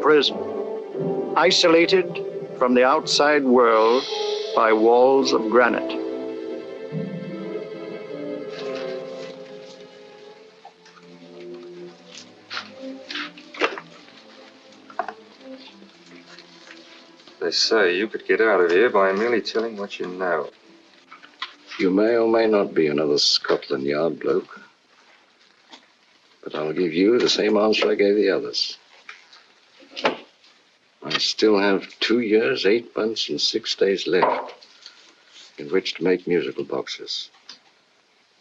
prison, isolated from the outside world by walls of granite. They say you could get out of here by merely telling what you know. You may or may not be another Scotland Yard bloke, but I'll give you the same answer I gave the others. I still have 2 years, 8 months, and 6 days left in which to make musical boxes.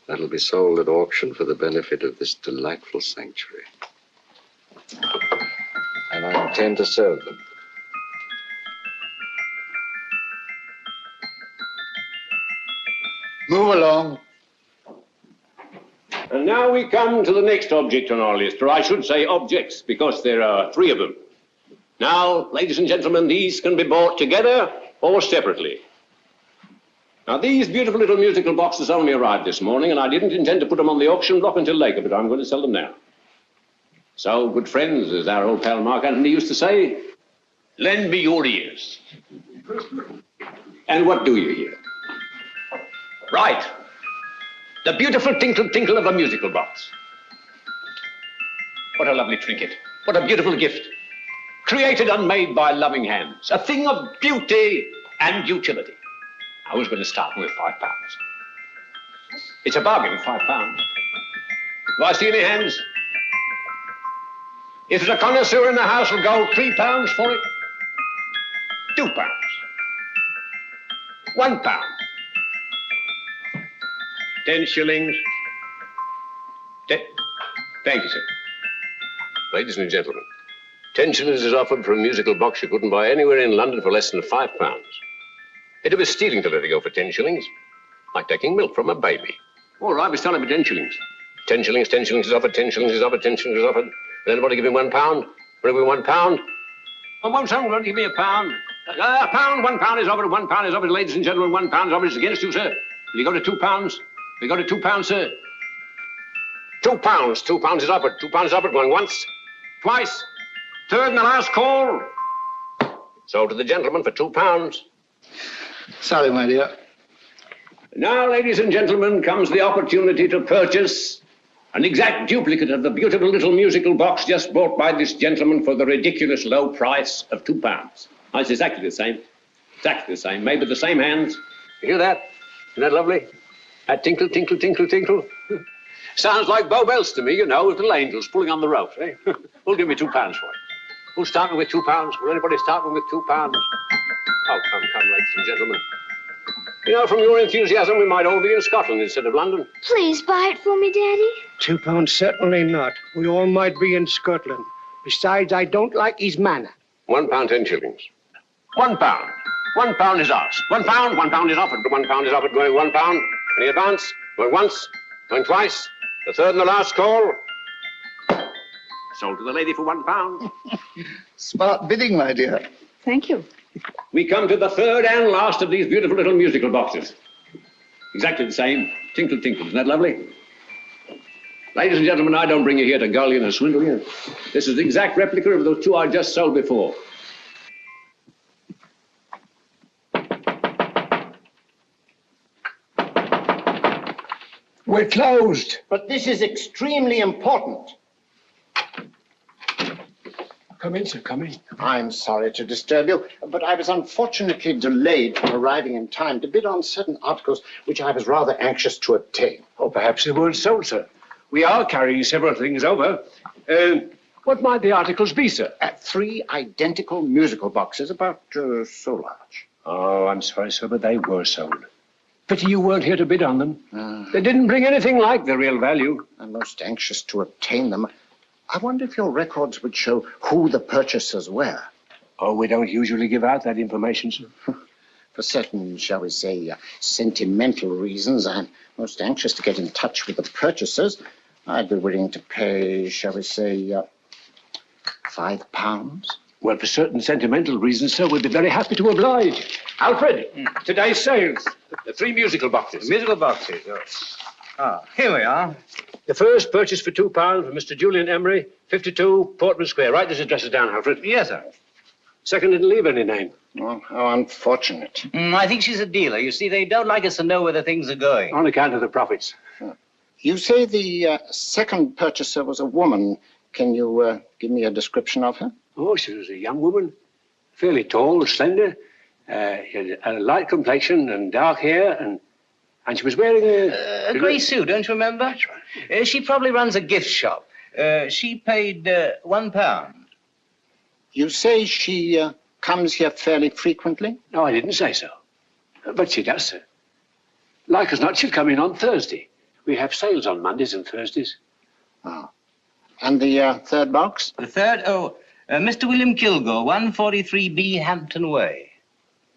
That'll be sold at auction for the benefit of this delightful sanctuary. And I intend to serve them. Move along. And now we come to the next object on our list, or I should say objects, because there are 3 of them. Now, ladies and gentlemen, these can be bought together or separately. Now, these beautiful little musical boxes only arrived this morning, and I didn't intend to put them on the auction block until later, but I'm going to sell them now. So, good friends, as our old pal Mark Antony used to say, lend me your ears. And what do you hear? Right. The beautiful tinkle tinkle of a musical box. What a lovely trinket. What a beautiful gift. Created and made by loving hands. A thing of beauty and utility. I was going to start with £5. It's a bargain, £5. Do I see any hands? If there's a connoisseur in the house, will go £3 for it. £2. £1. 10 shillings. Thank you, sir. Ladies and gentlemen, 10 shillings is offered for a musical box you couldn't buy anywhere in London for less than £5. It'd be stealing to let it go for 10 shillings. Like taking milk from a baby. All right, we're selling for 10 shillings. 10 shillings, 10 shillings is offered, 10 shillings is offered, 10 shillings is offered. Will anybody give me £1? Will it be £1? Oh, won't someone give me £1? £1, £1 is offered, £1 is offered, ladies and gentlemen, £1 is offered. It's against you, sir. Will you go to £2? We go to £2, sir. £2. £2 is offered. £2 is offered. Going once, twice, third and the last call. Sold to the gentleman for £2. Sorry, my dear. Now, ladies and gentlemen, comes the opportunity to purchase an exact duplicate of the beautiful little musical box just bought by this gentleman for the ridiculous low price of £2. Oh, it's exactly the same. Exactly the same. Made with the same hands. You hear that? Isn't that lovely? That tinkle, tinkle, tinkle, tinkle. Sounds like Bow Bells to me, you know, with little angels pulling on the ropes, eh? Who'll give me £2 for it? Who's starting with £2? Will anybody starting with £2? Oh, come, ladies and gentlemen. You know, from your enthusiasm, we might all be in Scotland instead of London. Please buy it for me, Daddy. £2, certainly not. We all might be in Scotland. Besides, I don't like his manner. £1, 10 shillings. £1. £1 is asked. £1 is offered. £1 is offered. Going £1. Any advance? Going once, going twice. The third and the last call. Sold to the lady for £1. Smart bidding, my dear. Thank you. We come to the third and last of these beautiful little musical boxes. Exactly the same. Tinkle, tinkle. Isn't that lovely? Ladies and gentlemen, I don't bring you here to gull you and swindle you. This is the exact replica of those 2 I just sold before. We're closed. But this is extremely important. Come in, sir, come in. I'm sorry to disturb you, but I was unfortunately delayed from arriving in time to bid on certain articles which I was rather anxious to obtain. Oh, perhaps they weren't sold, sir. We are carrying several things over. What might the articles be, sir? 3 identical musical boxes, about so large. Oh, I'm sorry, sir, but they were sold. Pity you weren't here to bid on them. They didn't bring anything like their real value. I'm most anxious to obtain them. I wonder if your records would show who the purchasers were. Oh, we don't usually give out that information, sir. For certain, shall we say, sentimental reasons, I'm most anxious to get in touch with the purchasers. I'd be willing to pay, shall we say, £5. Well, for certain sentimental reasons, sir, we'd be very happy to oblige. Alfred, today's sales. The 3 musical boxes. Musical boxes, yes. Ah, here we are. The first purchase for £2 from Mr. Julian Emery, 52 Portman Square. Write this address down, Alfred. Yes, sir. Second didn't leave any name. Oh, how unfortunate. I think she's a dealer. You see, they don't like us to know where the things are going. On account of the profits. You say the second purchaser was a woman. Can you give me a description of her? Oh, she was a young woman, fairly tall, slender. She had a light complexion and dark hair, and she was wearing A grey suit, don't you remember? That's right. She probably runs a gift shop. She paid £1. You say she comes here fairly frequently? No, I didn't say so. But she does, sir. Like as not, she'll come in on Thursday. We have sales on Mondays and Thursdays. Oh. And the third box? The third, Mr. William Kilgore, 143B Hampton Way.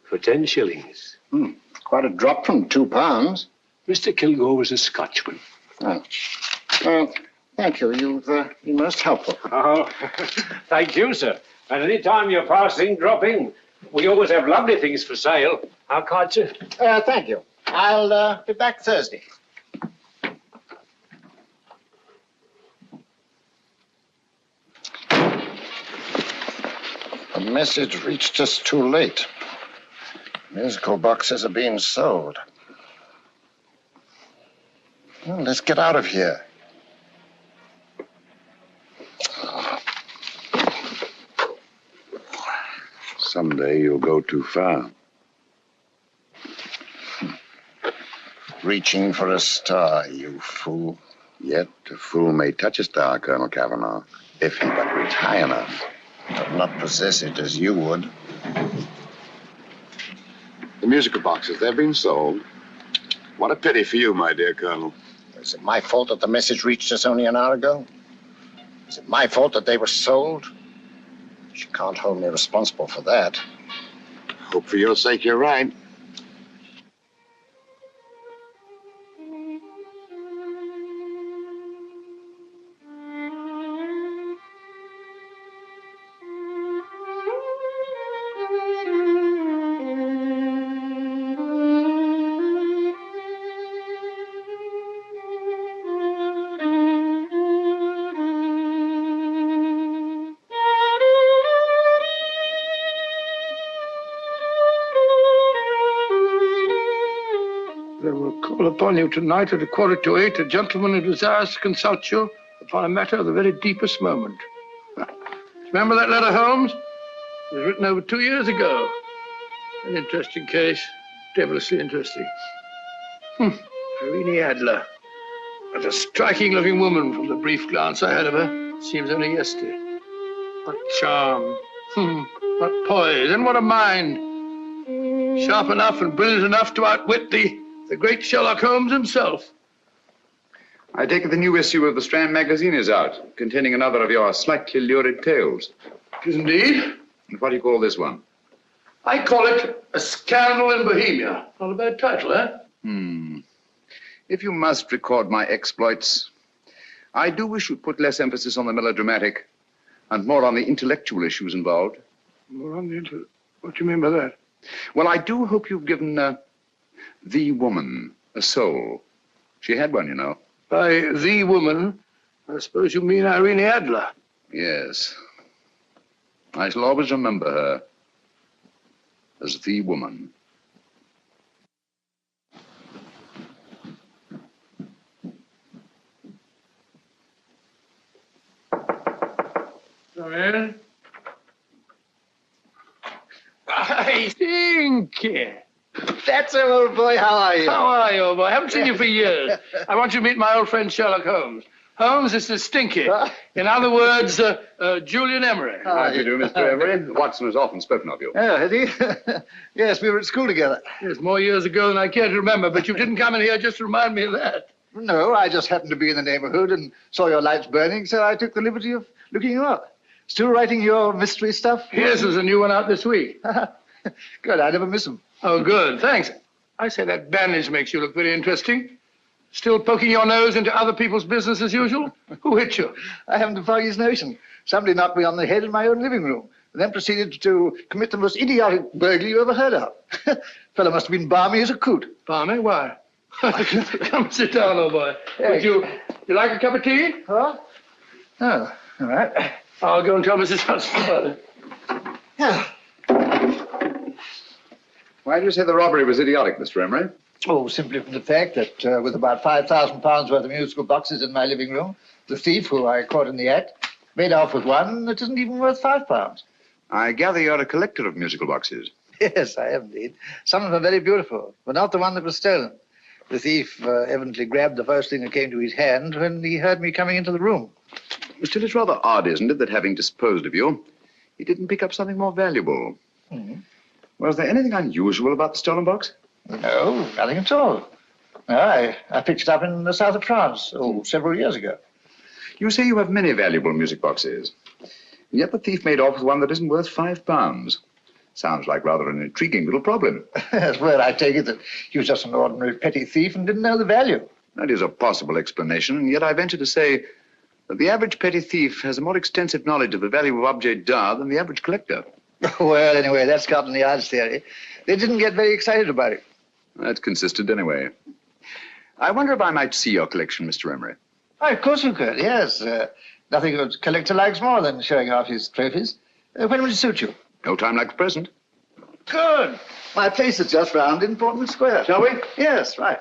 For 10 shillings. Quite a drop from £2. Mr. Kilgore was a Scotchman. Oh. Well, thank you. You've been most helpful. Oh, thank you, sir. And any time you're passing, drop in. We always have lovely things for sale. How kind, sir? Thank you. I'll be back Thursday. The message reached us too late. Musical boxes are being sold. Well, let's get out of here. Someday you'll go too far. Reaching for a star, you fool. Yet a fool may touch a star, Colonel Cavanaugh, if he but reach high enough. But not possess it as you would. The musical boxes, they're being sold. What a pity for you, my dear Colonel. Is it my fault that the message reached us only an hour ago? Is it my fault that they were sold? You can't hold me responsible for that. Hope for your sake you're right. They will call upon you tonight at 7:45. A gentleman who desires to consult you upon a matter of the very deepest moment. Remember that letter, Holmes? It was written over 2 years ago. An interesting case. Devilishly interesting. Irene Adler. What a striking-looking woman from the brief glance I had of her. Seems only yesterday. What charm. What poise. And what a mind. Sharp enough and brilliant enough to outwit the great Sherlock Holmes himself. I take it the new issue of the Strand magazine is out, containing another of your slightly lurid tales. It is indeed. And what do you call this one? I call it A Scandal in Bohemia. Not a bad title, eh? If you must record my exploits, I do wish you'd put less emphasis on the melodramatic and more on the intellectual issues involved. More on what do you mean by that? Well, I do hope you've given the woman a soul. She had one, you know. By the woman, I suppose you mean Irene Adler. Yes. I shall always remember her as the woman. Come in. I Stinky. That's it, old boy. How are you? How are you, old boy? I haven't seen you for years. I want you to meet my old friend Sherlock Holmes. Holmes, this is Stinky. In other words, Julian Emery. How do you do, Mr. Emery? Watson has often spoken of you. Oh, has he? Yes, we were at school together. Yes, more years ago than I care to remember, but you didn't come in here just to remind me of that. No, I just happened to be in the neighborhood and saw your lights burning, so I took the liberty of looking you up. Still writing your mystery stuff? Yes, there's a new one out this week. Good, I never miss them. Oh, good, thanks. I say that bandage makes you look very interesting. Still poking your nose into other people's business as usual? Who hit you? I haven't the foggiest notion. Somebody knocked me on the head in my own living room, and then proceeded to commit the most idiotic burglary you ever heard of. Fellow must have been balmy as a coot. Balmy? Why? Come sit down, old boy. Would you like a cup of tea? Huh? Oh, all right. I'll go and tell Mrs. Hudson about it. Yeah. Why do you say the robbery was idiotic, Mr. Emery? Oh, simply from the fact that with about £5,000 worth of musical boxes in my living room, the thief, who I caught in the act, made off with one that isn't even worth £5. I gather you're a collector of musical boxes. Yes, I am indeed. Some of them are very beautiful, but not the one that was stolen. The thief evidently grabbed the first thing that came to his hand when he heard me coming into the room. Still, it's rather odd, isn't it, that having disposed of you, he didn't pick up something more valuable. Mm-hmm. Was there anything unusual about the stolen box? No, nothing at all. No, I picked it up in the south of France, several years ago. You say you have many valuable music boxes, and yet the thief made off with one that isn't worth £5. Sounds like rather an intriguing little problem. Well, I take it that he was just an ordinary petty thief and didn't know the value. That is a possible explanation, and yet I venture to say that the average petty thief has a more extensive knowledge of the value of objets d'art than the average collector. Well, anyway, that's Scotland Yard's theory. They didn't get very excited about it. That's consistent anyway. I wonder if I might see your collection, Mr. Emery. Oh, of course you could, yes. Nothing a collector likes more than showing off his trophies. When would it suit you? No time like the present. Good. My place is just round in Portman Square. Shall we? Yes, right.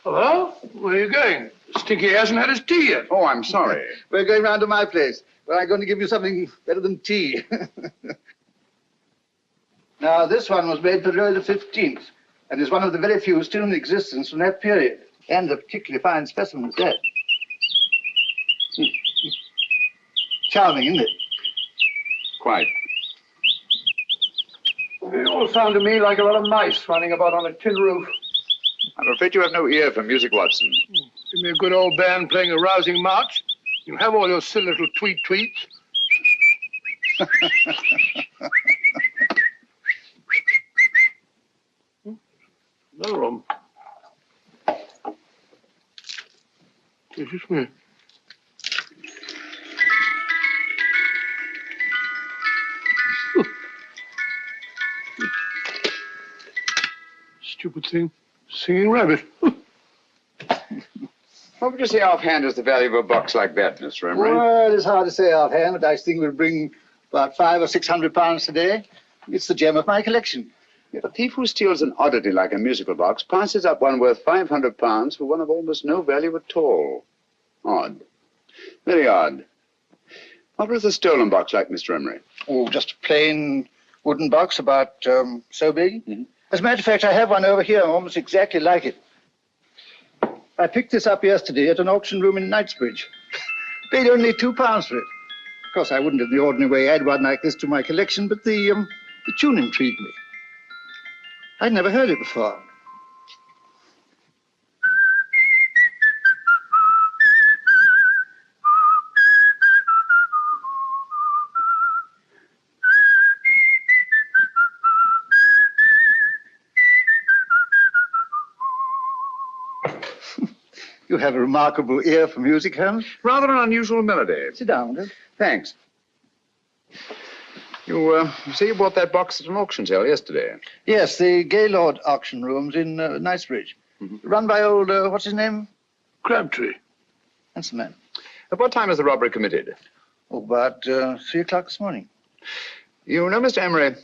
Hello? Where are you going? Stinky hasn't had his tea yet. Oh, I'm sorry. We're going round to my place, where I'm going to give you something better than tea. Now, this one was made for Louis XV, and is one of the very few still in existence from that period, and a particularly fine specimen at that. Charming, isn't it? Quite. They all sound to me like a lot of mice running about on a tin roof. I'm afraid you have no ear for music, Watson. Give me a good old band playing a rousing march. You have all your silly little tweets. Another room. This is me. Stupid thing. Singing rabbit. What would you say offhand is the value of a box like that, Mr. Emery? Well, it's hard to say offhand, but I think we'll bring about £500 or £600 today. It's the gem of my collection. Yet a thief who steals an oddity like a musical box passes up one worth £500 for one of almost no value at all. Odd. Very odd. What was the stolen box like, Mr. Emery? Oh, just a plain wooden box about so big. Mm-hmm. As a matter of fact, I have one over here almost exactly like it. I picked this up yesterday at an auction room in Knightsbridge. Paid only £2 for it. Of course, I wouldn't in the ordinary way add one like this to my collection, but the tune intrigued me. I'd never heard it before. You have a remarkable ear for music, Holmes. Rather an unusual melody. Sit down, Will. Thanks. You say you bought that box at an auction sale yesterday? Yes, the Gaylord auction rooms in Knightsbridge. Mm-hmm. Run by old, what's his name? Crabtree. That's the man. At what time was the robbery committed? Oh, about 3 o'clock this morning. You know, Mr. Emery,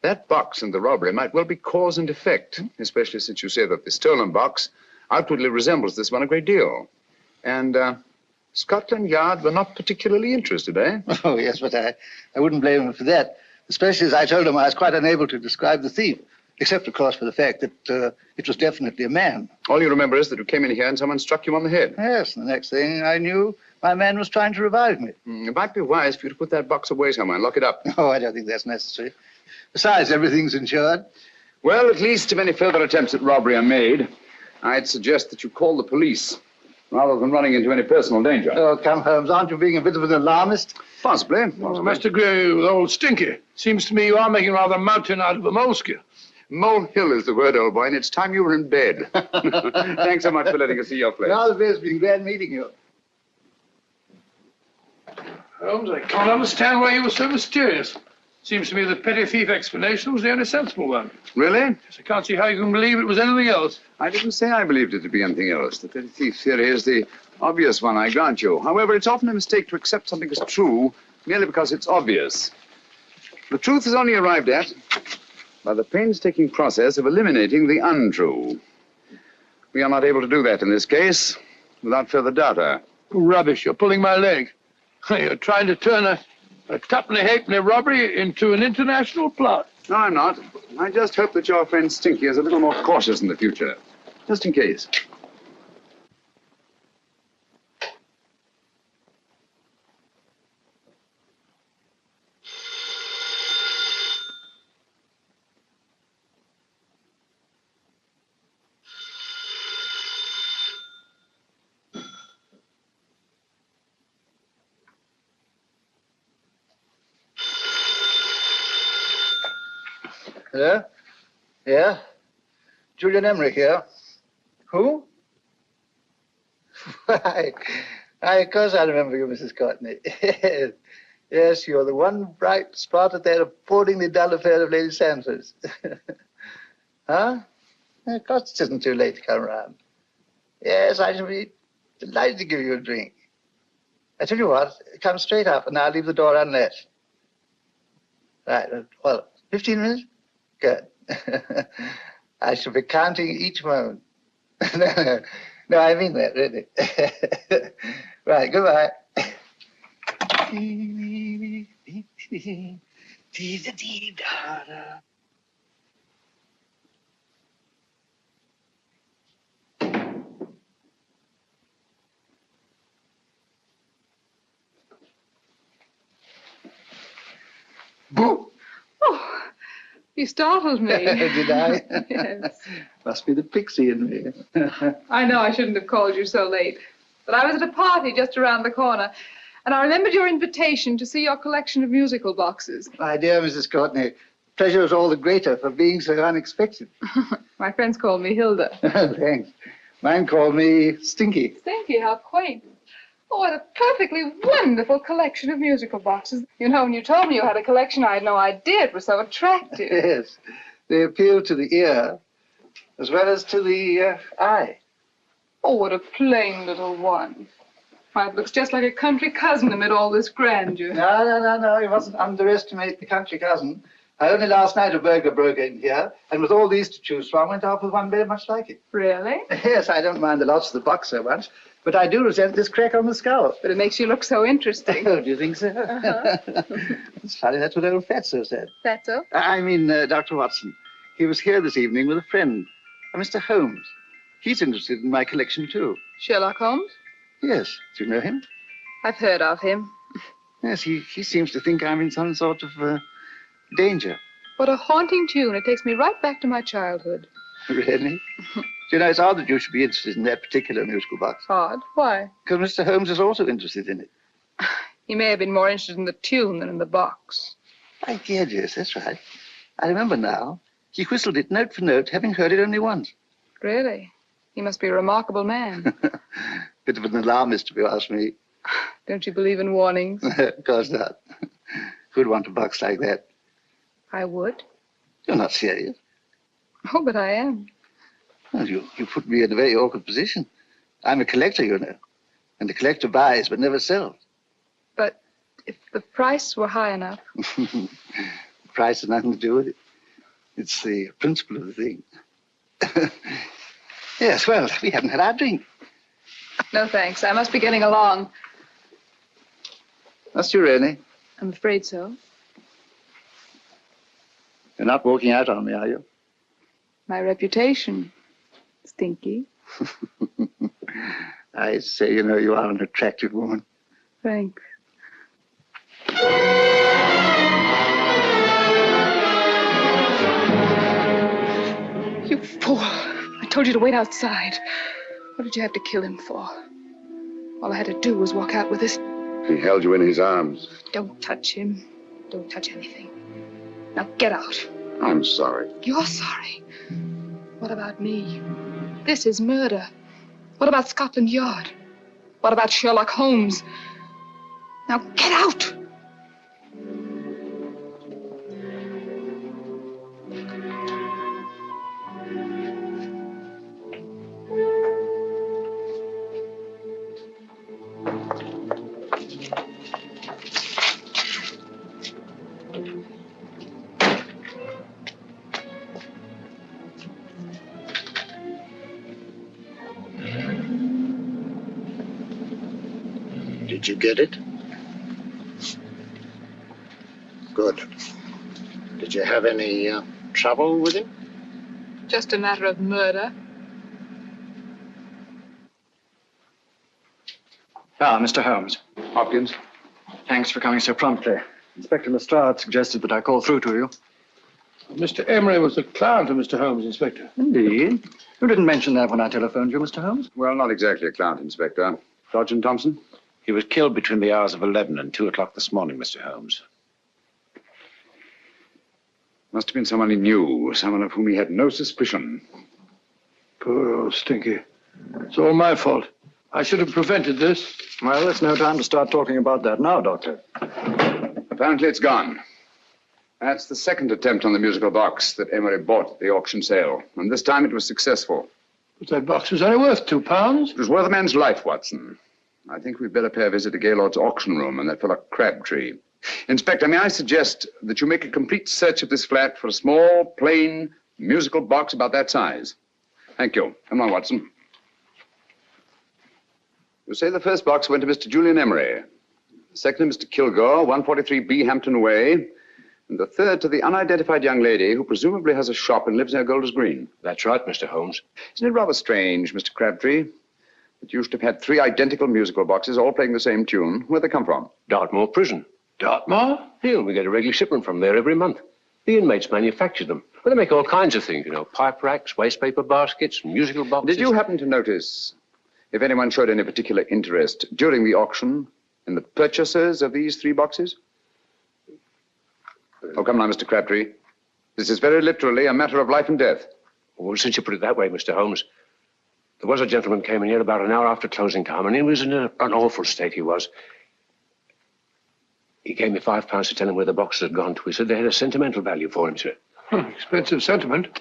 that box and the robbery might well be cause and effect, especially since you say that the stolen box outwardly resembles this one a great deal. And Scotland Yard were not particularly interested, eh? Oh, yes, but I wouldn't blame them for that, especially as I told them I was quite unable to describe the thief, except, of course, for the fact that it was definitely a man. All you remember is that you came in here and someone struck you on the head. Yes, and the next thing I knew, my man was trying to revive me. It might be wise for you to put that box away somewhere and lock it up. Oh, I don't think that's necessary. Besides, everything's insured. Well, at least if any further attempts at robbery are made, I'd suggest that you call the police, rather than running into any personal danger. Oh, come, Holmes, aren't you being a bit of an alarmist? Possibly. Well, I must agree with old Stinky. Seems to me you are making rather a mountain out of a molehill. Molehill is the word, old boy, and it's time you were in bed. Thanks so much for letting us see your place. Now, it's been glad meeting you. Holmes, I can't understand why you were so mysterious. Seems to me the petty thief explanation was the only sensible one. Really? I can't see how you can believe it was anything else. I didn't say I believed it to be anything else. The petty thief theory is the obvious one, I grant you. However, it's often a mistake to accept something as true merely because it's obvious. The truth is only arrived at by the painstaking process of eliminating the untrue. We are not able to do that in this case without further data. Rubbish, you're pulling my leg. You're trying to turn a tuppenny halfpenny robbery into an international plot. No, I'm not. I just hope that your friend Stinky is a little more cautious in the future. Just in case. Hello? Yeah? Julian Emery here. Who? Why, of course I remember you, Mrs. Courtney. Yes, you're the one bright spot at that appallingly dull affair of Lady Sanford's. Huh? Of course it isn't too late to come round. Yes, I shall be delighted to give you a drink. I tell you what, come straight up and I'll leave the door unlatched. Right, well, 15 minutes? Good. I shall be counting each moment. No, I mean that, really. Right, goodbye. Boo! Oh, you startled me. Did I? Yes. Must be the pixie in me. I know I shouldn't have called you so late, but I was at a party just around the corner, and I remembered your invitation to see your collection of musical boxes. My dear Mrs. Courtney, pleasure is all the greater for being so unexpected. My friends call me Hilda. Thanks. Mine called me Stinky. Stinky, how quaint. Oh, what a perfectly wonderful collection of musical boxes. You know, when you told me you had a collection, I had no idea it was so attractive. Yes. They appeal to the ear as well as to the eye. Oh, what a plain little one. Why, it looks just like a country cousin amid all this grandeur. No. You mustn't underestimate the country cousin. Only last night a burglar broke in here, and with all these to choose from, went off with one very much like it. Really? Yes, I don't mind the loss of the box so much, but I do resent this crack on the skull. But it makes you look so interesting. Oh, do you think so? Uh-huh. It's funny, that's what old Fatso said. Fatso? I mean, Dr. Watson. He was here this evening with a friend, a Mr. Holmes. He's interested in my collection, too. Sherlock Holmes? Yes. Do you know him? I've heard of him. Yes, he seems to think I'm in some sort of danger. What a haunting tune. It takes me right back to my childhood. Really? Do you know, it's odd that you should be interested in that particular musical box. Odd? Why? Because Mr. Holmes is also interested in it. He may have been more interested in the tune than in the box. My dear, yes, that's right. I remember now. He whistled it note for note, having heard it only once. Really? He must be a remarkable man. Bit of an alarmist, if you ask me. Don't you believe in warnings? Of course not. Who'd want a box like that? I would. You're not serious. Oh, but I am. Well, you put me in a very awkward position. I'm a collector, you know. And the collector buys but never sells. But if the price were high enough. The price has nothing to do with it. It's the principle of the thing. Yes, well, we haven't had our drink. No, thanks. I must be getting along. Must you really? I'm afraid so. You're not walking out on me, are you? My reputation. Stinky. I say, you know, you are an attractive woman. Thanks. You fool. I told you to wait outside. What did you have to kill him for? All I had to do was walk out with this. He held you in his arms. Don't touch him. Don't touch anything. Now get out. I'm sorry. You're sorry. What about me? This is murder. What about Scotland Yard? What about Sherlock Holmes? Now get out! Did you get it? Good. Did you have any trouble with him? Just a matter of murder. Ah, Mr. Holmes. Hopkins? Thanks for coming so promptly. Inspector Lestrade suggested that I call through to you. Mr. Emery was a client of Mr. Holmes, Inspector. Indeed. You didn't mention that when I telephoned you, Mr. Holmes. Well, not exactly a client, Inspector. Sergeant Thompson? He was killed between the hours of 11 and 2 o'clock this morning, Mr. Holmes. Must have been someone he knew, someone of whom he had no suspicion. Poor old Stinky. It's all my fault. I should have prevented this. Well, it's no time to start talking about that now, Doctor. Apparently it's gone. That's the second attempt on the musical box that Emery bought at the auction sale. And this time it was successful. But that box was only worth £2. It was worth a man's life, Watson. I think we'd better pay a visit to Gaylord's auction room and that fellow Crabtree. Inspector, may I suggest that you make a complete search of this flat for a small, plain, musical box about that size. Thank you. Come on, Watson. You say the first box went to Mr. Julian Emery. The second to Mr. Kilgore, 143B Hampton Way. And the third to the unidentified young lady who presumably has a shop and lives near Golders Green. That's right, Mr. Holmes. Isn't it rather strange, Mr. Crabtree, that you should have had 3 identical musical boxes all playing the same tune? Where'd they come from? Dartmoor Prison. Dartmoor? Yeah, we get a regular shipment from there every month. The inmates manufacture them. Well, they make all kinds of things, you know, pipe racks, waste paper baskets, musical boxes. Did you happen to notice if anyone showed any particular interest during the auction in the purchasers of these 3 boxes? Oh, come now, Mr. Crabtree. This is very literally a matter of life and death. Well, since you put it that way, Mr. Holmes, there was a gentleman came in here about an hour after closing time, and he was in an awful state, he was. He gave me £5 to tell him where the boxes had gone to. He said they had a sentimental value for him, sir. Expensive sentiment.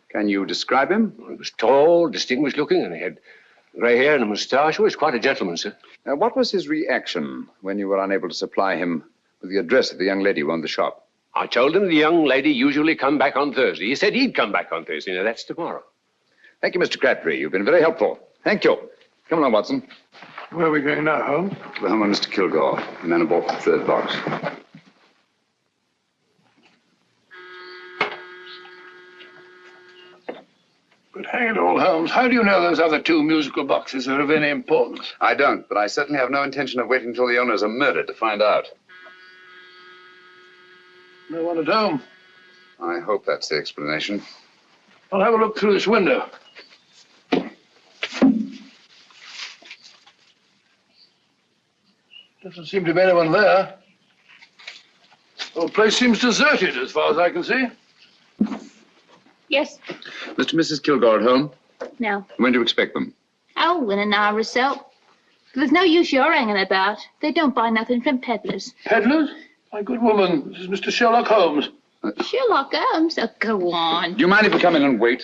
Can you describe him? He was tall, distinguished looking, and he had grey hair and a moustache. He was quite a gentleman, sir. What was his reaction when you were unable to supply him with the address of the young lady who owned the shop? I told him the young lady usually come back on Thursday. He said he'd come back on Thursday. Now, that's tomorrow. Thank you, Mr. Crabtree. You've been very helpful. Thank you. Come along, Watson. Where are we going now, Holmes? To the home of Mr. Kilgore, the man who bought the 3rd box. But hang it all, Holmes, how do you know those other 2 musical boxes are of any importance? I don't, but I certainly have no intention of waiting until the owners are murdered to find out. No one at home. I hope that's the explanation. I'll have a look through this window. Doesn't seem to be anyone there. The whole place seems deserted as far as I can see. Yes. Mr. and Mrs. Kilgore at home? No. When do you expect them? Oh, in an hour or so. There's no use you're hanging about. They don't buy nothing from peddlers. Peddlers? My good woman, this is Mr. Sherlock Holmes. Sherlock Holmes? Oh, go on. Do you mind if we come in and wait?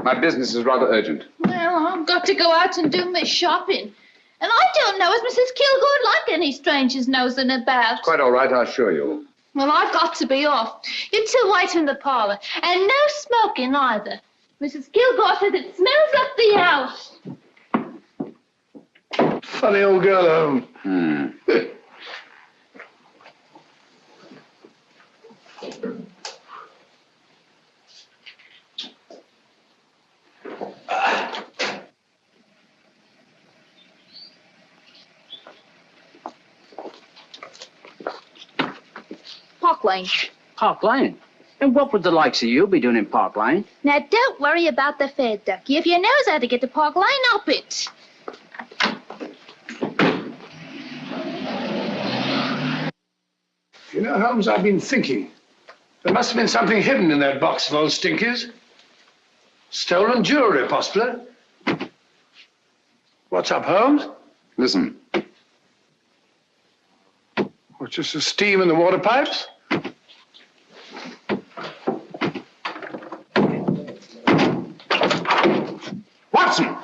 My business is rather urgent. Well, I've got to go out and do my shopping. And I don't know as Mrs. Kilgore like any strangers nosing about. Quite all right, I assure you. Well, I've got to be off. You two wait in the parlour. And no smoking either. Mrs. Kilgore says it smells up the house. Funny old girl, Holmes. Park Lane. Park Lane? And what would the likes of you be doing in Park Lane? Now, don't worry about the fare, Ducky. If you knows how to get to Park Lane, up it. You know, Holmes, I've been thinking. There must have been something hidden in that box of old Stinky's. Stolen jewelry, possibly. What's up, Holmes? Listen. What's just the steam in the water pipes? Watson!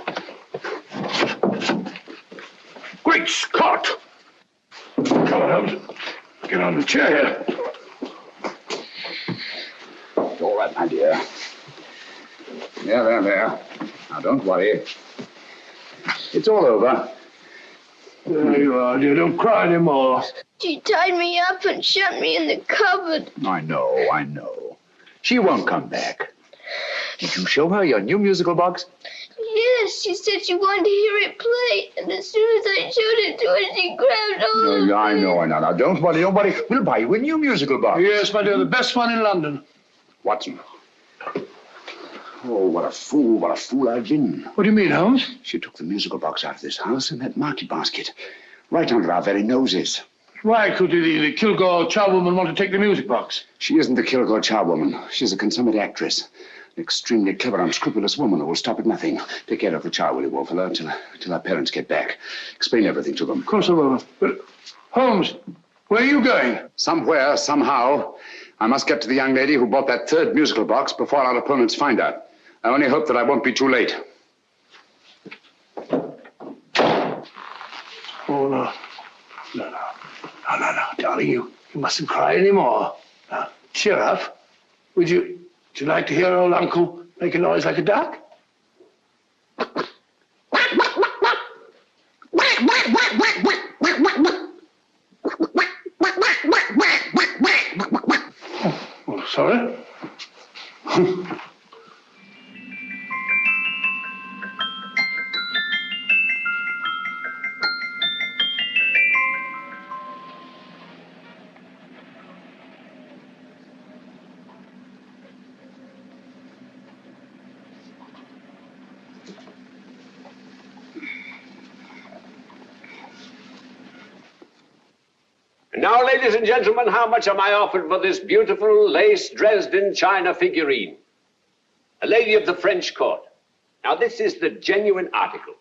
Great Scott! Come on, Holmes. Get on the chair here. there. There. Now, don't worry. It's all over. There you are, dear. Don't cry anymore. She tied me up and shut me in the cupboard. I know. She won't come back. Did you show her your new musical box? Yes, she said she wanted to hear it play, and as soon as I showed it to her, she grabbed hold of it. I know. Now, don't worry. We'll buy you a new musical box. Yes, my dear, the best one in London. Watson. Oh, what a fool I've been. What do you mean, Holmes? She took the musical box out of this house in that market basket, right under our very noses. Why could the Kilgore charwoman want to take the music box? She isn't the Kilgore charwoman. She's a consummate actress. An extremely clever, unscrupulous woman who will stop at nothing. Take care of the child, will you, Wolfella, till our parents get back. Explain everything to them. Of course I will. But, Holmes, where are you going? Somewhere, somehow. I must get to the young lady who bought that third musical box before our opponents find out. I only hope that I won't be too late. Oh, no. No, darling, you mustn't cry anymore. Now, cheer up. Would you like to hear old Uncle make a noise like a duck? Oh, sorry. Now, ladies and gentlemen, how much am I offered for this beautiful lace Dresden china figurine? A lady of the French court. Now, this is the genuine article.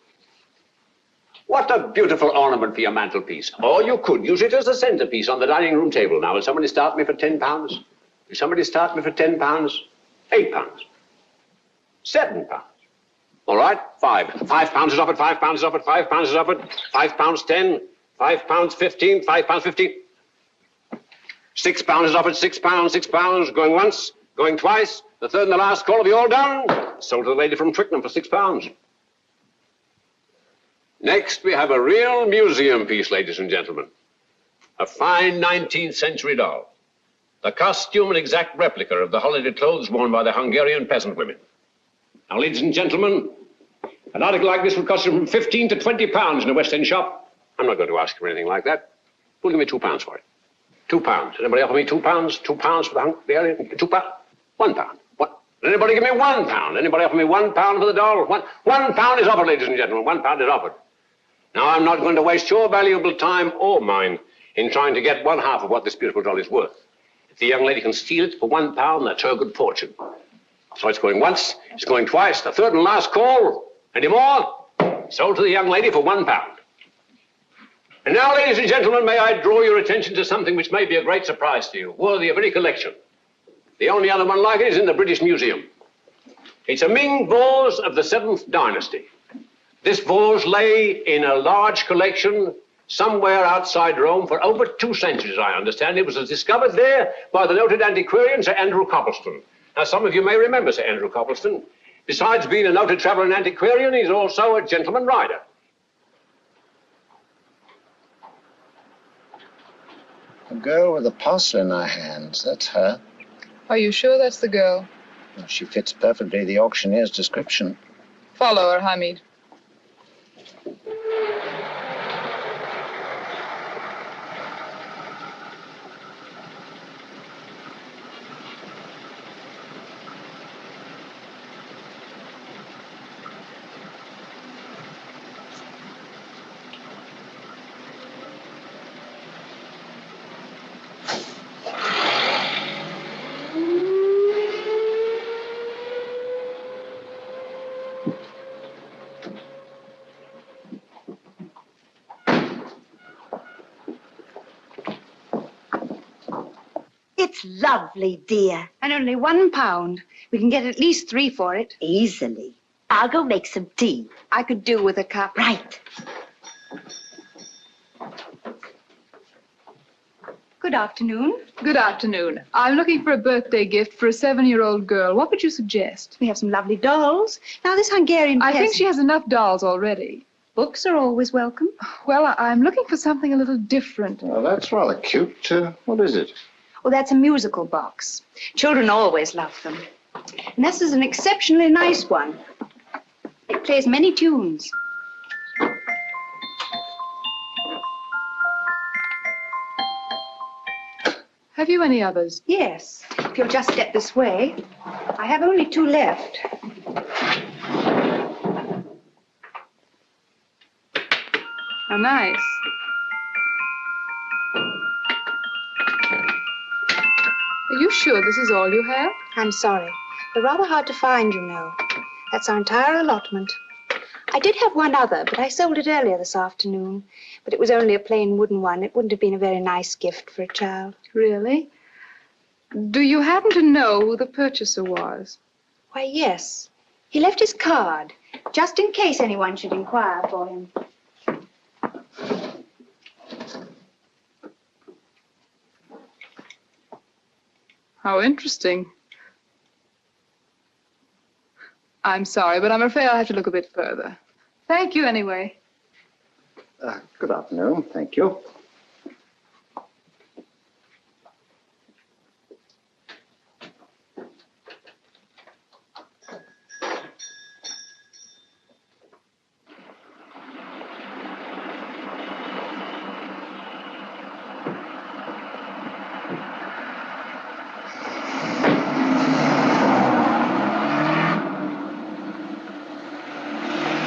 What a beautiful ornament for your mantelpiece. Or you could use it as a centerpiece on the dining room table. Now, will somebody start me for £10? Will somebody start me for £10? £8? £7? All right, £5 is offered, £5 is offered, £5 is offered, £5.10, £5.15, £5.15. £6 is offered, £6, going once, going twice, the third and the last call. Have you all done? Sold to the lady from Twickenham for £6. Next, we have a real museum piece, ladies and gentlemen. A fine 19th century doll. The costume an exact replica of the holiday clothes worn by the Hungarian peasant women. Now, ladies and gentlemen, an article like this would cost you from £15 to £20 in a West End shop. I'm not going to ask you for anything like that. Who'll give me £2 for it? £2. Anybody offer me £2? £2 for the Hungarian? £2? £1. What? Anybody give me £1? Anybody offer me £1 for the doll? £1 is offered, ladies and gentlemen. £1 is offered. Now, I'm not going to waste your valuable time or mine in trying to get one half of what this beautiful doll is worth. If the young lady can steal it for £1, that's her good fortune. So it's going once, it's going twice, the third and last call. Any more? Sold to the young lady for £1. And now, ladies and gentlemen, may I draw your attention to something which may be a great surprise to you, worthy of any collection. The only other one like it is in the British Museum. It's a Ming vase of the 7th dynasty. This vase lay in a large collection somewhere outside Rome for over 2 centuries, I understand. It was discovered there by the noted antiquarian Sir Andrew Coppleston. Now, some of you may remember Sir Andrew Coppleston. Besides being a noted traveler and antiquarian, he's also a gentleman rider. A girl with a parcel in her hands, that's her. Are you sure that's the girl? Well, she fits perfectly the auctioneer's description. Follow her, Hamid. It's lovely, dear. And only £1. We can get at least 3 for it. Easily. I'll go make some tea. I could do with a cup. Right. Good afternoon. Good afternoon. I'm looking for a birthday gift for a 7-year-old girl. What would you suggest? We have some lovely dolls. Now, this Hungarian I think peasant- she has enough dolls already. Books are always welcome. Well, I'm looking for something a little different. Well, that's rather cute. What is it? Well, that's a musical box. Children always love them. And this is an exceptionally nice one. It plays many tunes. Have you any others? Yes. If you'll just step this way. I have only 2 left. Oh, nice. Are you sure this is all you have? I'm sorry. They're rather hard to find, you know. That's our entire allotment. I did have one other, but I sold it earlier this afternoon. But it was only a plain wooden one. It wouldn't have been a very nice gift for a child. Really? Do you happen to know who the purchaser was? Why, yes. He left his card, just in case anyone should inquire for him. How interesting. I'm sorry, but I'm afraid I'll have to look a bit further. Thank you anyway. Good afternoon. Thank you.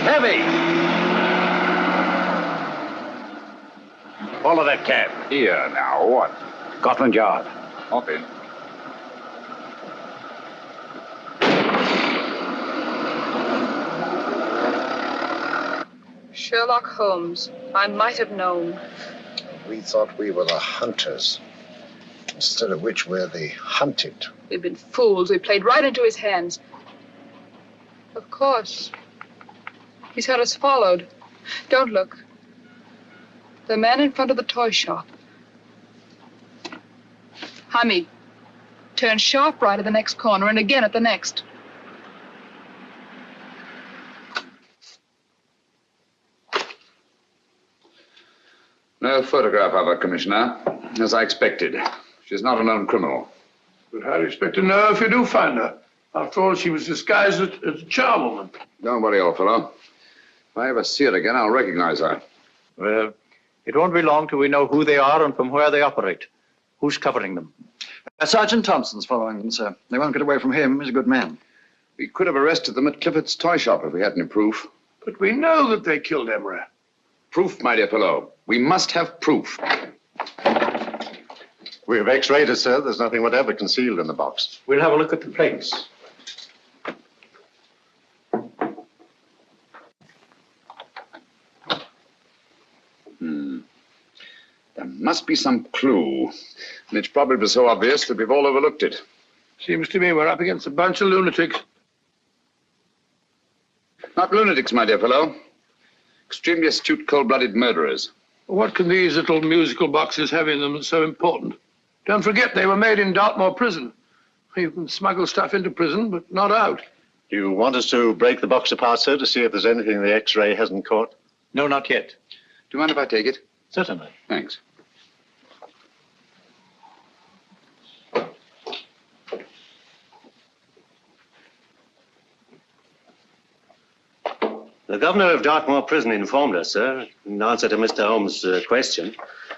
Heavy! Follow that cab. Here now, what? Scotland Yard. Hop in. Sherlock Holmes. I might have known. We thought we were the hunters, instead of which we're the hunted. We've been fools. We played right into his hands. Of course. He's had us followed. Don't look. The man in front of the toy shop. Hamid, turn sharp right at the next corner and again at the next. No photograph of her, Commissioner, as I expected. She's not a known criminal. But how do you expect to know if you do find her? After all, she was disguised as a charwoman. Don't worry, old fellow. If I ever see her again, I'll recognize her. Well, it won't be long till we know who they are and from where they operate. Who's covering them? Sergeant Thompson's following them, sir. They won't get away from him. He's a good man. We could have arrested them at Clifford's toy shop if we had any proof. But we know that they killed Emery. Proof, my dear fellow. We must have proof. We have x-rayed it, sir. There's nothing whatever concealed in the box. We'll have a look at the plates. There must be some clue. And it's probably so obvious that we've all overlooked it. Seems to me we're up against a bunch of lunatics. Not lunatics, my dear fellow. Extremely astute, cold-blooded murderers. What can these little musical boxes have in them that's so important? Don't forget, they were made in Dartmoor prison. You can smuggle stuff into prison, but not out. Do you want us to break the box apart, sir, to see if there's anything the x-ray hasn't caught? No, not yet. Do you mind if I take it? Certainly. Thanks. The governor of Dartmoor Prison informed us, sir, in answer to Mr. Holmes' question,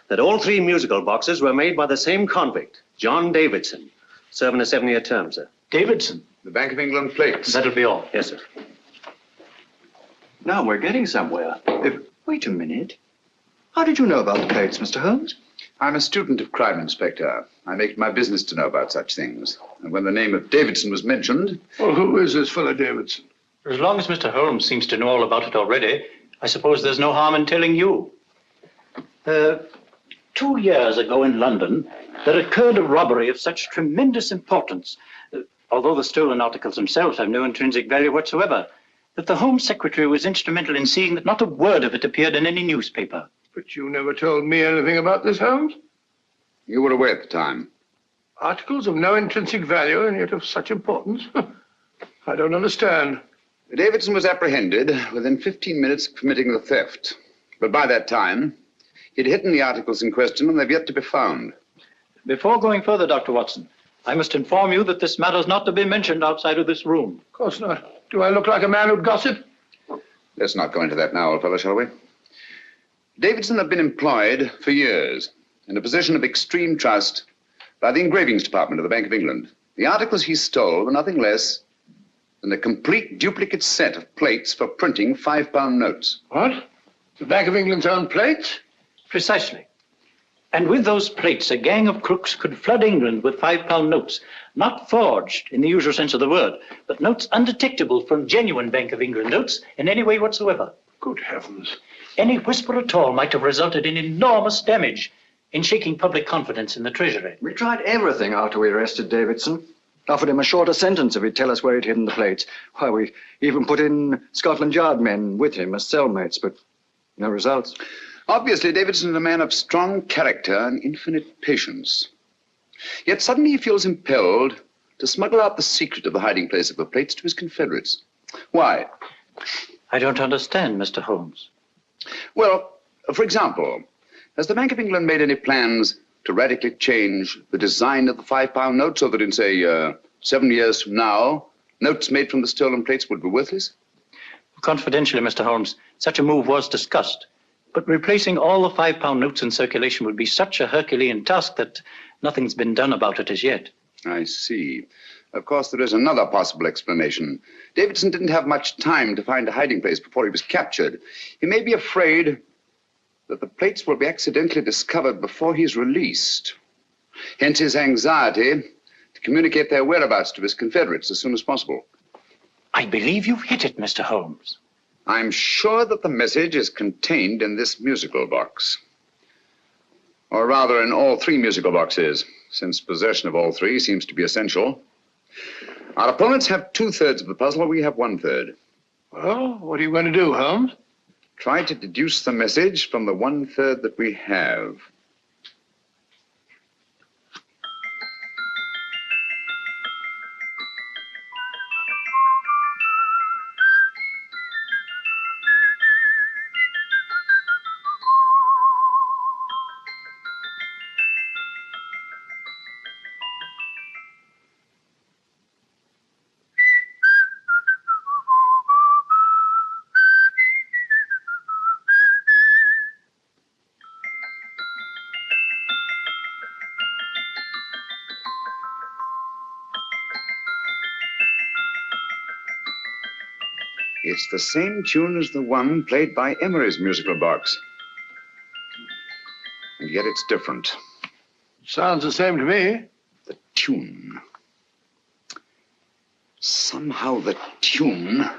that all 3 musical boxes were made by the same convict, John Davidson, serving a 7-year term, sir. Davidson? The Bank of England plates. That'll be all. Yes, sir. Now we're getting somewhere. Wait a minute. How did you know about the plates, Mr. Holmes? I'm a student of crime, Inspector. I make it my business to know about such things. And when the name of Davidson was mentioned... Well, who is this fellow Davidson? As long as Mr. Holmes seems to know all about it already, I suppose there's no harm in telling you. 2 years ago in London, there occurred a robbery of such tremendous importance, although the stolen articles themselves have no intrinsic value whatsoever, that the Home Secretary was instrumental in seeing that not a word of it appeared in any newspaper. But you never told me anything about this, Holmes. You were away at the time. Articles of no intrinsic value and yet of such importance? I don't understand. Davidson was apprehended within 15 minutes of committing the theft. But by that time, he'd hidden the articles in question and they've yet to be found. Before going further, Dr. Watson, I must inform you that this matter is not to be mentioned outside of this room. Of course not. Do I look like a man who'd gossip? Let's not go into that now, old fellow, shall we? Davidson had been employed for years in a position of extreme trust by the engravings department of the Bank of England. The articles he stole were nothing less than a complete duplicate set of plates for printing £5 notes. What? The Bank of England's own plates? Precisely. And with those plates, a gang of crooks could flood England with £5 notes, not forged in the usual sense of the word, but notes undetectable from genuine Bank of England notes in any way whatsoever. Good heavens. Any whisper at all might have resulted in enormous damage in shaking public confidence in the Treasury. We tried everything after we arrested Davidson. Offered him a shorter sentence if he'd tell us where he'd hidden the plates. Why, we even put in Scotland Yard men with him as cellmates, but no results. Obviously, Davidson is a man of strong character and infinite patience. Yet suddenly he feels impelled to smuggle out the secret of the hiding place of the plates to his confederates. Why? I don't understand, Mr. Holmes. Well, for example, has the Bank of England made any plans to radically change the design of the £5 note so that in, say, 7 years from now, notes made from the stolen plates would be worthless? Confidentially, Mr. Holmes, such a move was discussed. But replacing all the £5 notes in circulation would be such a Herculean task that nothing's been done about it as yet. I see. Of course, there is another possible explanation. Davidson didn't have much time to find a hiding place before he was captured. He may be afraid that the plates will be accidentally discovered before he's released. Hence his anxiety to communicate their whereabouts to his confederates as soon as possible. I believe you've hit it, Mr. Holmes. I'm sure that the message is contained in this musical box. Or rather, in all 3 musical boxes, since possession of all 3 seems to be essential. Our opponents have 2/3 of the puzzle, we have 1/3. Well, what are you going to do, Holmes? Try to deduce the message from the 1/3 that we have. It's the same tune as the one played by Emery's musical box. And yet it's different. Sounds the same to me. The tune. Somehow the tune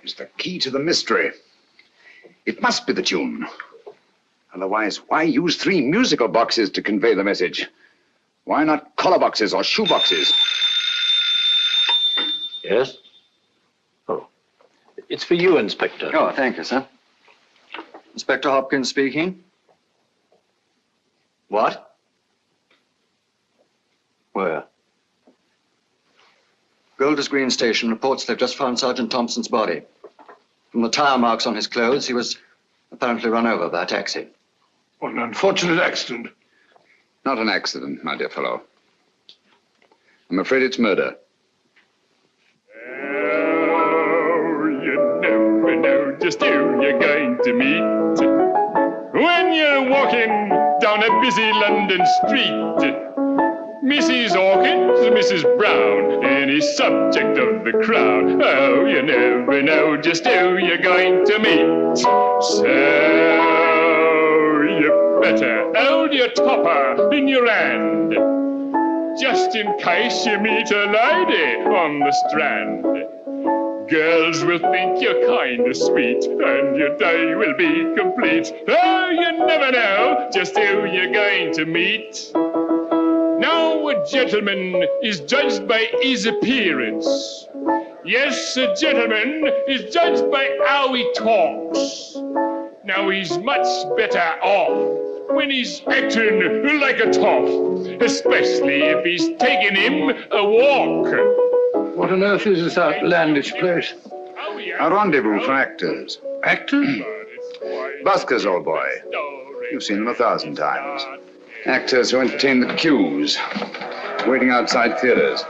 is the key to the mystery. It must be the tune. Otherwise, why use 3 musical boxes to convey the message? Why not collar boxes or shoe boxes? Yes? Oh, it's for you, Inspector. Oh, thank you, sir. Inspector Hopkins speaking. What? Where? Golders Green Station reports they've just found Sergeant Thompson's body. From the tire marks on his clothes, he was apparently run over by a taxi. What an unfortunate accident. Not an accident, my dear fellow. I'm afraid it's murder. You never know just who you're going to meet when you're walking down a busy London street. Mrs. Hawkins, Mrs. Brown, any subject of the crowd. Oh, you never know just who you're going to meet. So you better hold your topper in your hand, just in case you meet a lady on the Strand. Girls will think you're kind of sweet, and your day will be complete. Oh, you never know just who you're going to meet. Now a gentleman is judged by his appearance. Yes, a gentleman is judged by how he talks. Now he's much better off when he's acting like a toff, especially if he's taking him a walk. What on earth is this outlandish place? A rendezvous for actors. Actors? Buskers, old boy. You've seen them 1,000 times. Actors who entertain the queues, waiting outside theaters.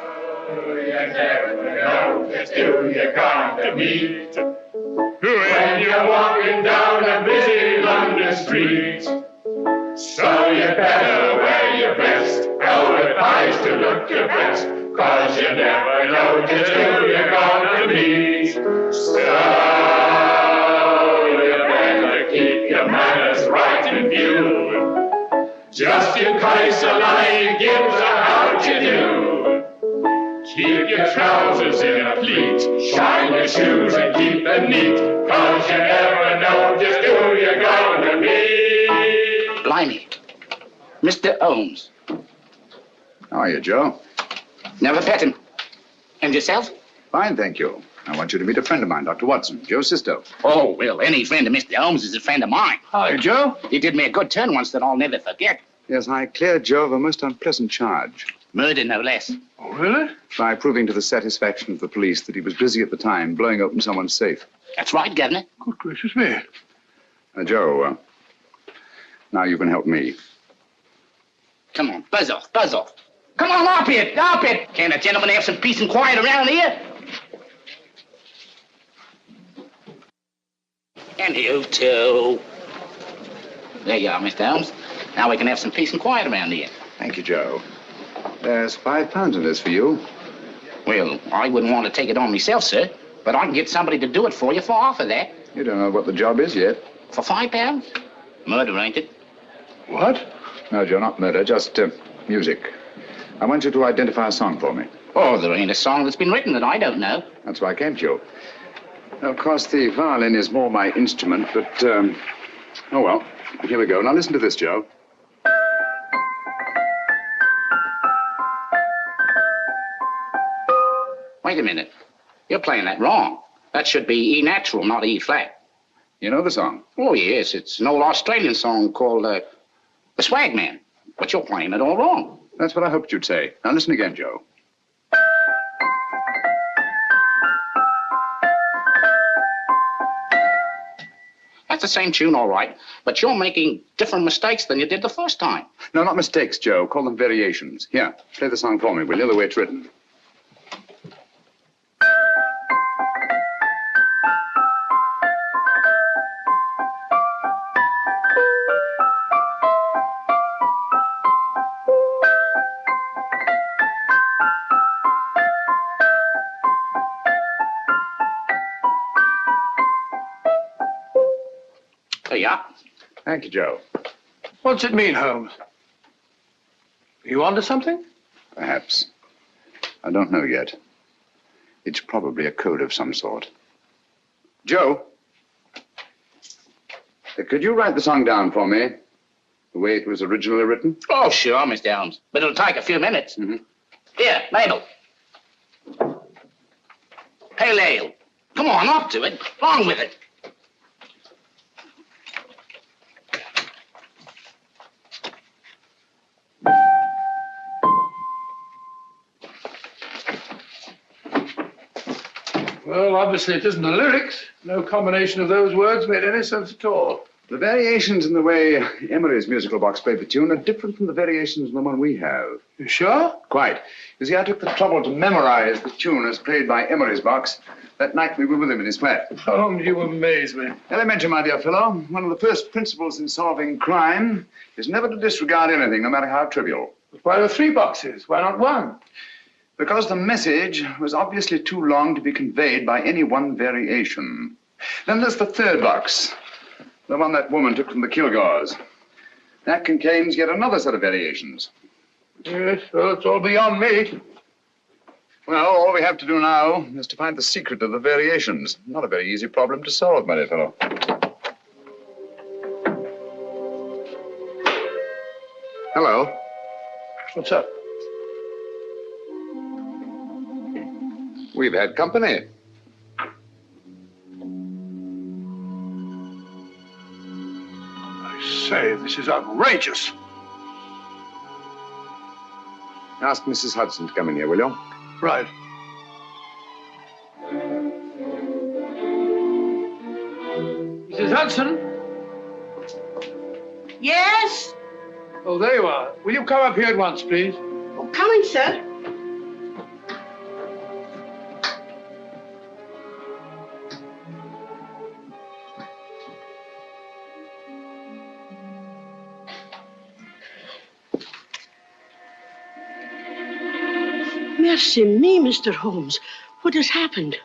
Still you're going to meet when you're walking down a busy London street. So you better wear your best. I'll advise to look your best, 'cause you never know just who you're going to meet. So you better keep your manners right in view, just in case a lie gives a how'd you do. Keep your trousers in a pleat, shine your shoes and keep them neat, 'cause you never know just who you're going to meet. Blimey. Mr. Holmes. How are you, Joe? Never met him. And yourself? Fine, thank you. I want you to meet a friend of mine, Dr. Watson, Joe's sister. Oh, well, any friend of Mr. Holmes is a friend of mine. Hi, Joe. He did me a good turn once that I'll never forget. Yes, I cleared Joe of a most unpleasant charge. Murder, no less. Oh, really? By proving to the satisfaction of the police that he was busy at the time blowing open someone's safe. That's right, Governor. Good gracious me. Joe, now you can help me. Come on, buzz off, buzz off. Come on, up it, up it. Can't a gentleman have some peace and quiet around here? And you too. There you are, Mr. Holmes. Now we can have some peace and quiet around here. Thank you, Joe. There's £5 in this for you. Well, I wouldn't want to take it on myself, sir, but I can get somebody to do it for you for half of that. You don't know what the job is yet. For £5? Murder, ain't it? What? No, Joe, not murder, just music. I want you to identify a song for me. Oh, there ain't a song that's been written that I don't know. That's why I came to you. Of course, the violin is more my instrument, but, oh, well, here we go. Now listen to this, Joe. Wait a minute. You're playing that wrong. That should be E natural, not E flat. You know the song? Oh, yes. It's an old Australian song called The Swag Man. But you're playing it all wrong. That's what I hoped you'd say. Now listen again, Joe. That's the same tune, all right. But you're making different mistakes than you did the first time. No, not mistakes, Joe. Call them variations. Here, play the song for me, will you, the way it's written. Yeah. Thank you, Joe. What's it mean, Holmes? Are you onto something? Perhaps. I don't know yet. It's probably a code of some sort. Joe, could you write the song down for me? The way it was originally written? Oh, sure, Mr. Holmes. But it'll take a few minutes. Mm-hmm. Here, Mabel. Pale ale. Come on, up to it. Along with it. Well, obviously it isn't the lyrics. No combination of those words made any sense at all. The variations in the way Emery's musical box played the tune are different from the variations in the one we have. You sure? Quite. You see, I took the trouble to memorize the tune as played by Emery's box that night we were with him in his flat. Holmes, you amaze me. Elementary, my dear fellow. One of the first principles in solving crime is never to disregard anything, no matter how trivial. But why are there 3 boxes? Why not 1? Because the message was obviously too long to be conveyed by any one variation. Then there's the 3rd box, the one that woman took from the Kilgores. That contains yet another set of variations. Yes, well, it's all beyond me. Well, all we have to do now is to find the secret of the variations. Not a very easy problem to solve, my dear fellow. Hello. What's up? We've had company. I say, this is outrageous. Ask Mrs. Hudson to come in here, will you? Right. Mrs. Hudson? Yes? Oh, there you are. Will you come up here at once, please? Oh, coming, sir. Mercy me, Mr. Holmes. What has happened?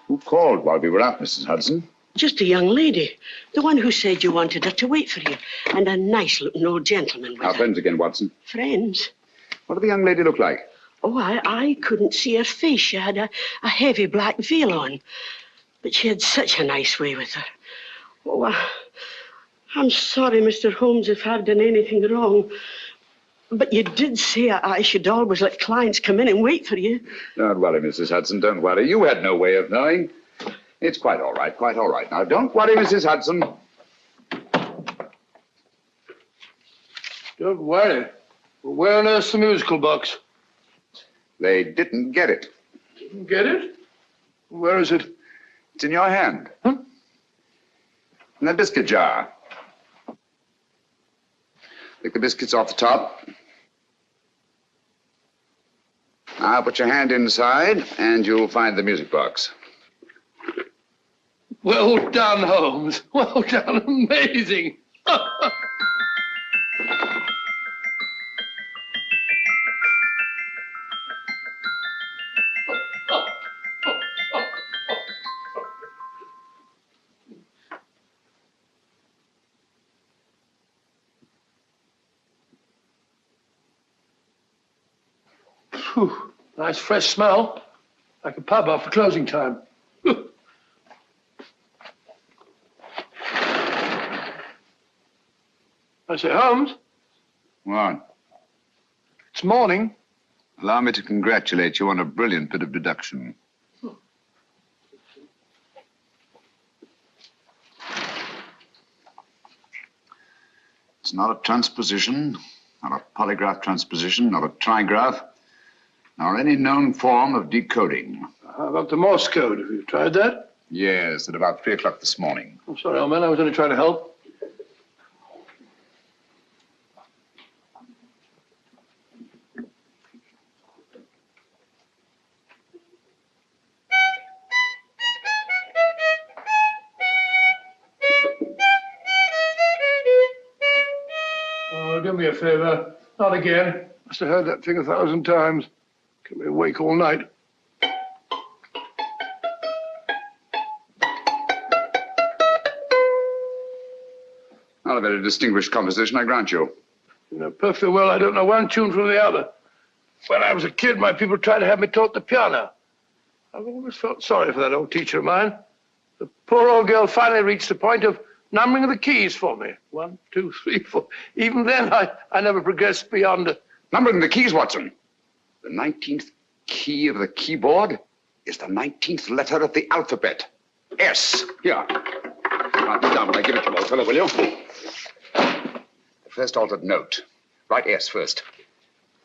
Who called while we were out, Mrs. Hudson? Just a young lady. The one who said you wanted her to wait for you. And a nice-looking old gentleman with Our her. friends again, Watson. Friends? What did the young lady look like? Oh, I couldn't see her face. She had a heavy black veil on. But she had such a nice way with her. Oh, I'm sorry, Mr. Holmes, if I've done anything wrong. But you did say I should always let clients come in and wait for you. Don't worry, Mrs. Hudson, don't worry. You had no way of knowing. It's quite all right, quite all right. Now, don't worry, Mrs. Hudson. Don't worry. Where on earth's the musical box? They didn't get it. Didn't get it? Where is it? It's in your hand. In that biscuit jar. Pick the biscuits off the top. Now put your hand inside, and you'll find the music box. Well done, Holmes. Well done. Amazing. Phew, nice fresh smell. Like a pub after closing time. I say, Holmes, What? it's morning. Allow me to congratulate you on a brilliant bit of deduction. It's not a transposition, not a polygraph transposition, not a trigraph, nor any known form of decoding. How about the Morse code? Have you tried that? Yes, at about 3 o'clock this morning. I'm sorry, old man. I was only trying to help. Oh, do me a favor. Not again. Must have heard that thing 1,000 times. Kept me awake all night. Not a very distinguished composition, I grant you. You know perfectly well I don't know one tune from the other. When I was a kid, my people tried to have me taught the piano. I've always felt sorry for that old teacher of mine. The poor old girl finally reached the point of numbering the keys for me. 1, 2, 3, 4. Even then, I never progressed beyond... Numbering the keys, Watson. The 19th key of the keyboard is the 19th letter of the alphabet. S. Here. Write it down when I give it to you, old fellow, will you? The first altered note. Write S first.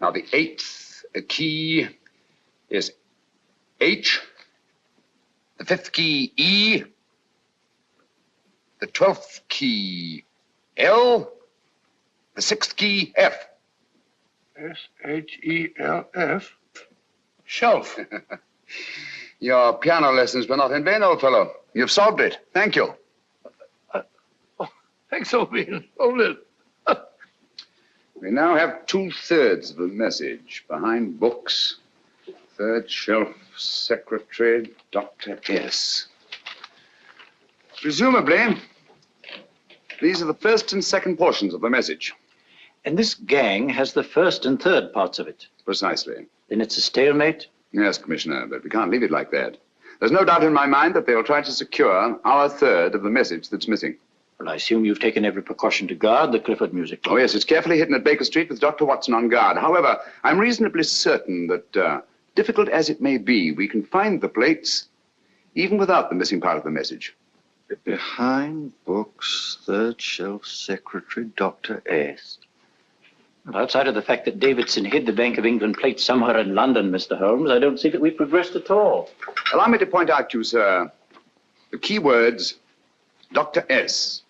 Now, the 8th key is H. The 5th key, E. The 12th key, L. The 6th key, F. S-H-E-L-F. Shelf. Your piano lessons were not in vain, old fellow. You've solved it. Thank you. Thanks, old bean. Hold it. We now have 2/3 of the message. Behind books, third shelf, secretary, Dr. S. Presumably, these are the first and second portions of the message. And this gang has the first and third parts of it. Precisely. Then it's a stalemate? Yes, Commissioner, but we can't leave it like that. There's no doubt in my mind that they'll try to secure our third of the message that's missing. Well, I assume you've taken every precaution to guard the Clifford music. Oh, yes, it's carefully hidden at Baker Street with Dr. Watson on guard. However, I'm reasonably certain that, difficult as it may be, we can find the plates even without the missing part of the message. Behind books, third shelf, secretary, Dr. S. Well, outside of the fact that Davidson hid the Bank of England plate somewhere in London, Mr. Holmes, I don't see that we've progressed at all. Allow me to point out to you, sir, the key words, Dr. S.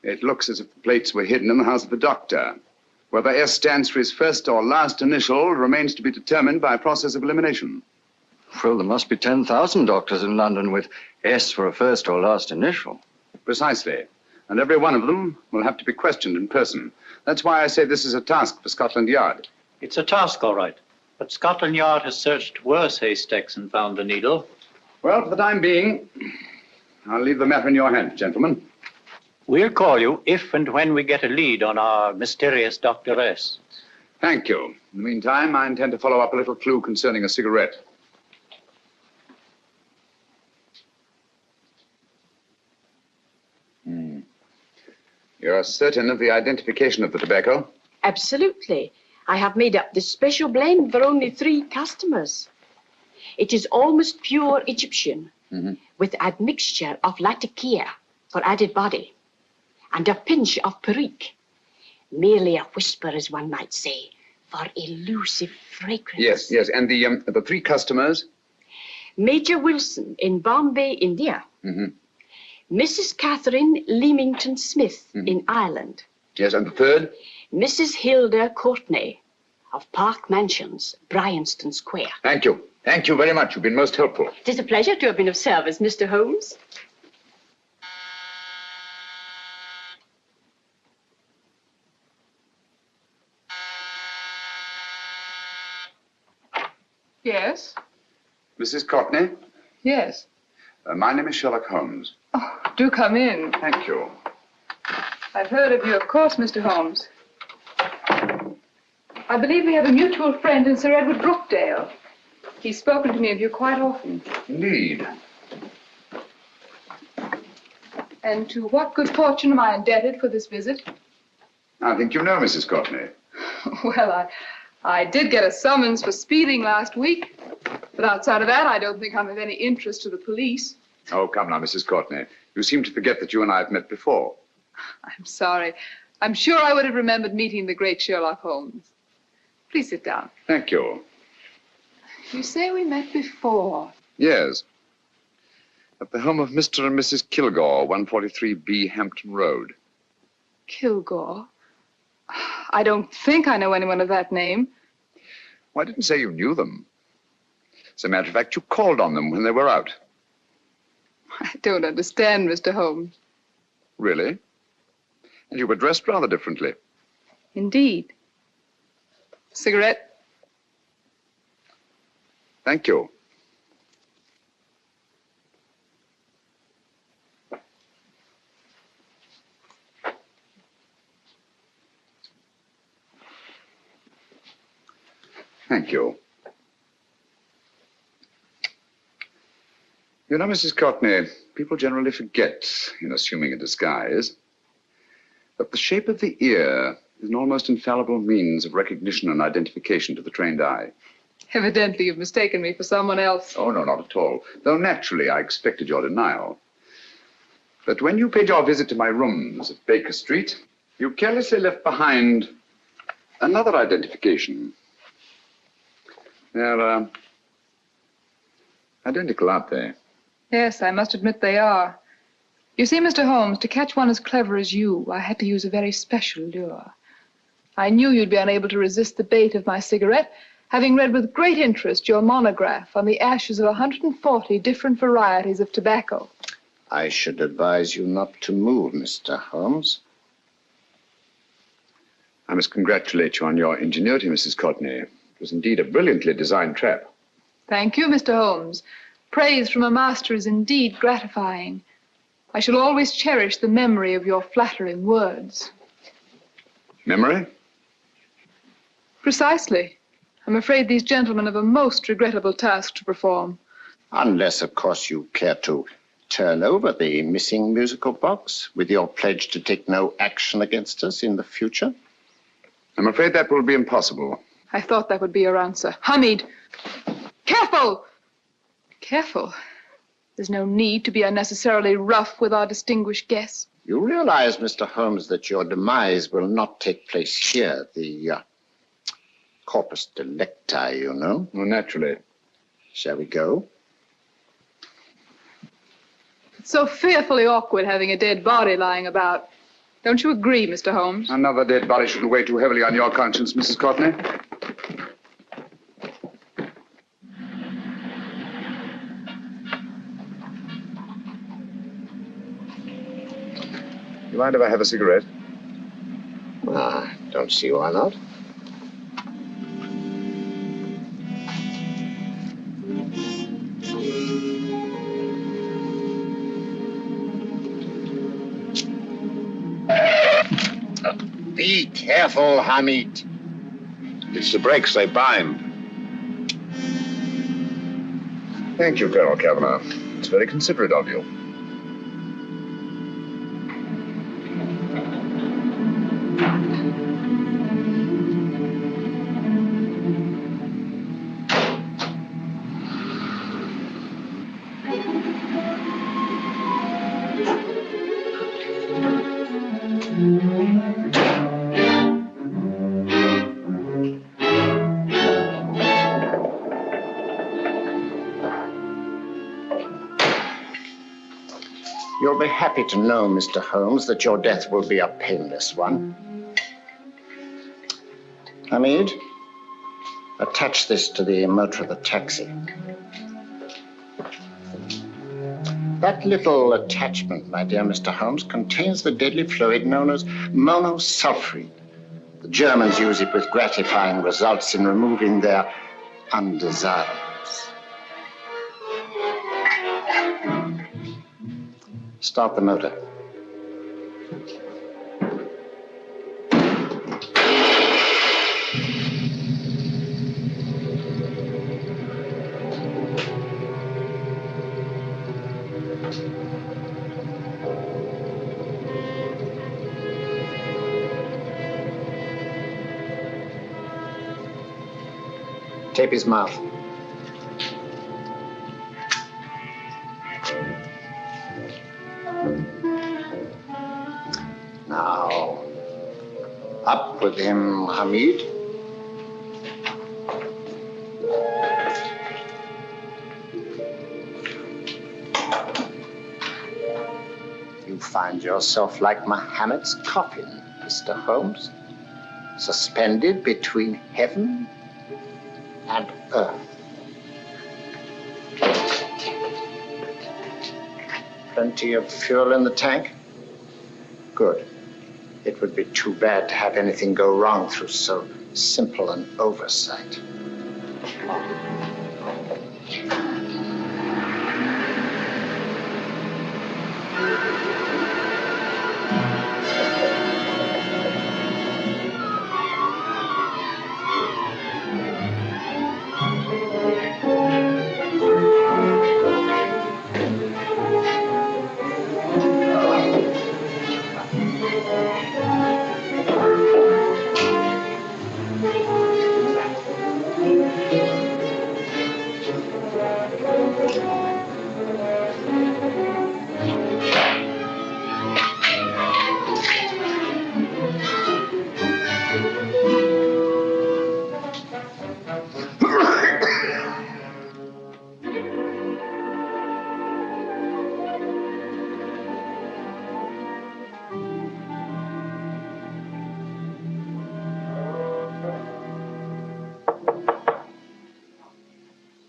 It looks as if the plates were hidden in the house of the doctor. Whether S stands for his first or last initial remains to be determined by a process of elimination. Well, there must be 10,000 doctors in London with S for a first or last initial. Precisely. And every one of them will have to be questioned in person. That's why I say this is a task for Scotland Yard. It's a task, all right. But Scotland Yard has searched worse haystacks and found the needle. Well, for the time being, I'll leave the matter in your hands, gentlemen. We'll call you if and when we get a lead on our mysterious Dr. S. Thank you. In the meantime, I intend to follow up a little clue concerning a cigarette. You're certain of the identification of the tobacco? Absolutely. I have made up this special blend for only 3 customers. It is almost pure Egyptian, with admixture of latakia for added body, and a pinch of perique. Merely a whisper, as one might say, for elusive fragrance. Yes. And the 3 customers? Major Wilson in Bombay, India. Mrs. Catherine Leamington Smith in Ireland. Yes, and the 3rd? Mrs. Hilda Courtney of Park Mansions, Bryanston Square. Thank you. Thank you very much. You've been most helpful. It is a pleasure to have been of service, Mr. Holmes. Yes? Mrs. Courtney? Yes. My name is Sherlock Holmes. Oh, do come in. Thank you. I've heard of you, of course, Mr. Holmes. I believe we have a mutual friend in Sir Edward Brookdale. He's spoken to me of you quite often. Indeed. And to what good fortune am I indebted for this visit? I think you know Mrs. Courtney. Well, I did get a summons for speeding last week. But outside of that, I don't think I'm of any interest to the police. Oh, come now, Mrs. Courtney. You seem to forget that you and I have met before. I'm sorry. I'm sure I would have remembered meeting the great Sherlock Holmes. Please sit down. Thank you. You say we met before. Yes. At the home of Mr. and Mrs. Kilgore, 143B Hampton Road. Kilgore? I don't think I know anyone of that name. Well, I didn't say you knew them. As a matter of fact, you called on them when they were out. I don't understand, Mr. Holmes. Really? And you were dressed rather differently. Indeed. Cigarette? Thank you. Thank you. You know, Mrs. Courtney, people generally forget, in assuming a disguise, that the shape of the ear is an almost infallible means of recognition and identification to the trained eye. Evidently, you've mistaken me for someone else. Oh, no, not at all. Though naturally, I expected your denial. But when you paid your visit to my rooms at Baker Street, you carelessly left behind another identification. They're identical, aren't they? Yes, I must admit they are. You see, Mr. Holmes, to catch one as clever as you, I had to use a very special lure. I knew you'd be unable to resist the bait of my cigarette, having read with great interest your monograph on the ashes of 140 different varieties of tobacco. I should advise you not to move, Mr. Holmes. I must congratulate you on your ingenuity, Mrs. Courtney. It was indeed a brilliantly designed trap. Thank you, Mr. Holmes. Praise from a master is indeed gratifying. I shall always cherish the memory of your flattering words. Memory? Precisely. I'm afraid these gentlemen have a most regrettable task to perform. Unless, of course, you care to turn over the missing musical box with your pledge to take no action against us in the future. I'm afraid that will be impossible. I thought that would be your answer. Hamid! Careful! Careful? There's no need to be unnecessarily rough with our distinguished guests. You realize, Mr. Holmes, that your demise will not take place here. The corpus delicti, you know. Well, naturally. Shall we go? It's so fearfully awkward having a dead body lying about. Don't you agree, Mr. Holmes? Another dead body shouldn't weigh too heavily on your conscience, Mrs. Courtney. You mind if I have a cigarette? Don't see why not. Be careful, Hamid. It's the brakes, they bind. Thank you, Colonel Kavanagh. It's very considerate of you. You'll be happy to know, Mr. Holmes, that your death will be a painless one. Hamid, attach this to the motor of the taxi. That little attachment, my dear Mr. Holmes, contains the deadly fluid known as monosulfide. The Germans use it with gratifying results in removing their undesirables. Start the motor. Tape his mouth. Now, up with him, Hamid. You find yourself like Muhammad's coffin, Mr. Holmes, suspended between heaven and earth. Plenty of fuel in the tank? Good. It would be too bad to have anything go wrong through so simple an oversight.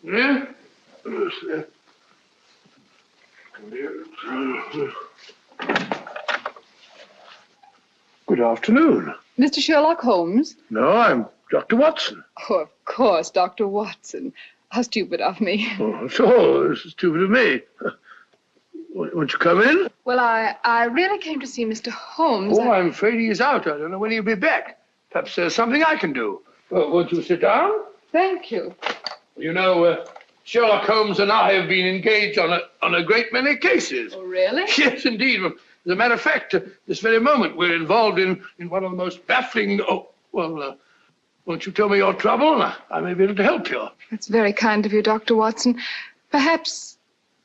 Yeah? Good afternoon. Mr. Sherlock Holmes? No, I'm Dr. Watson. Oh, of course, Dr. Watson. How stupid of me. Oh, so this is stupid of me. Won't you come in? Well, I really came to see Mr. Holmes. Oh, I'm afraid he's out. I don't know when he'll be back. Perhaps there's something I can do. Won't you sit down? Thank you. You know, Sherlock Holmes and I have been engaged on a great many cases. Oh, really? Yes, indeed. As a matter of fact, this very moment, we're involved in one of the most baffling... won't you tell me your trouble, and I may be able to help you. That's very kind of you, Dr. Watson. Perhaps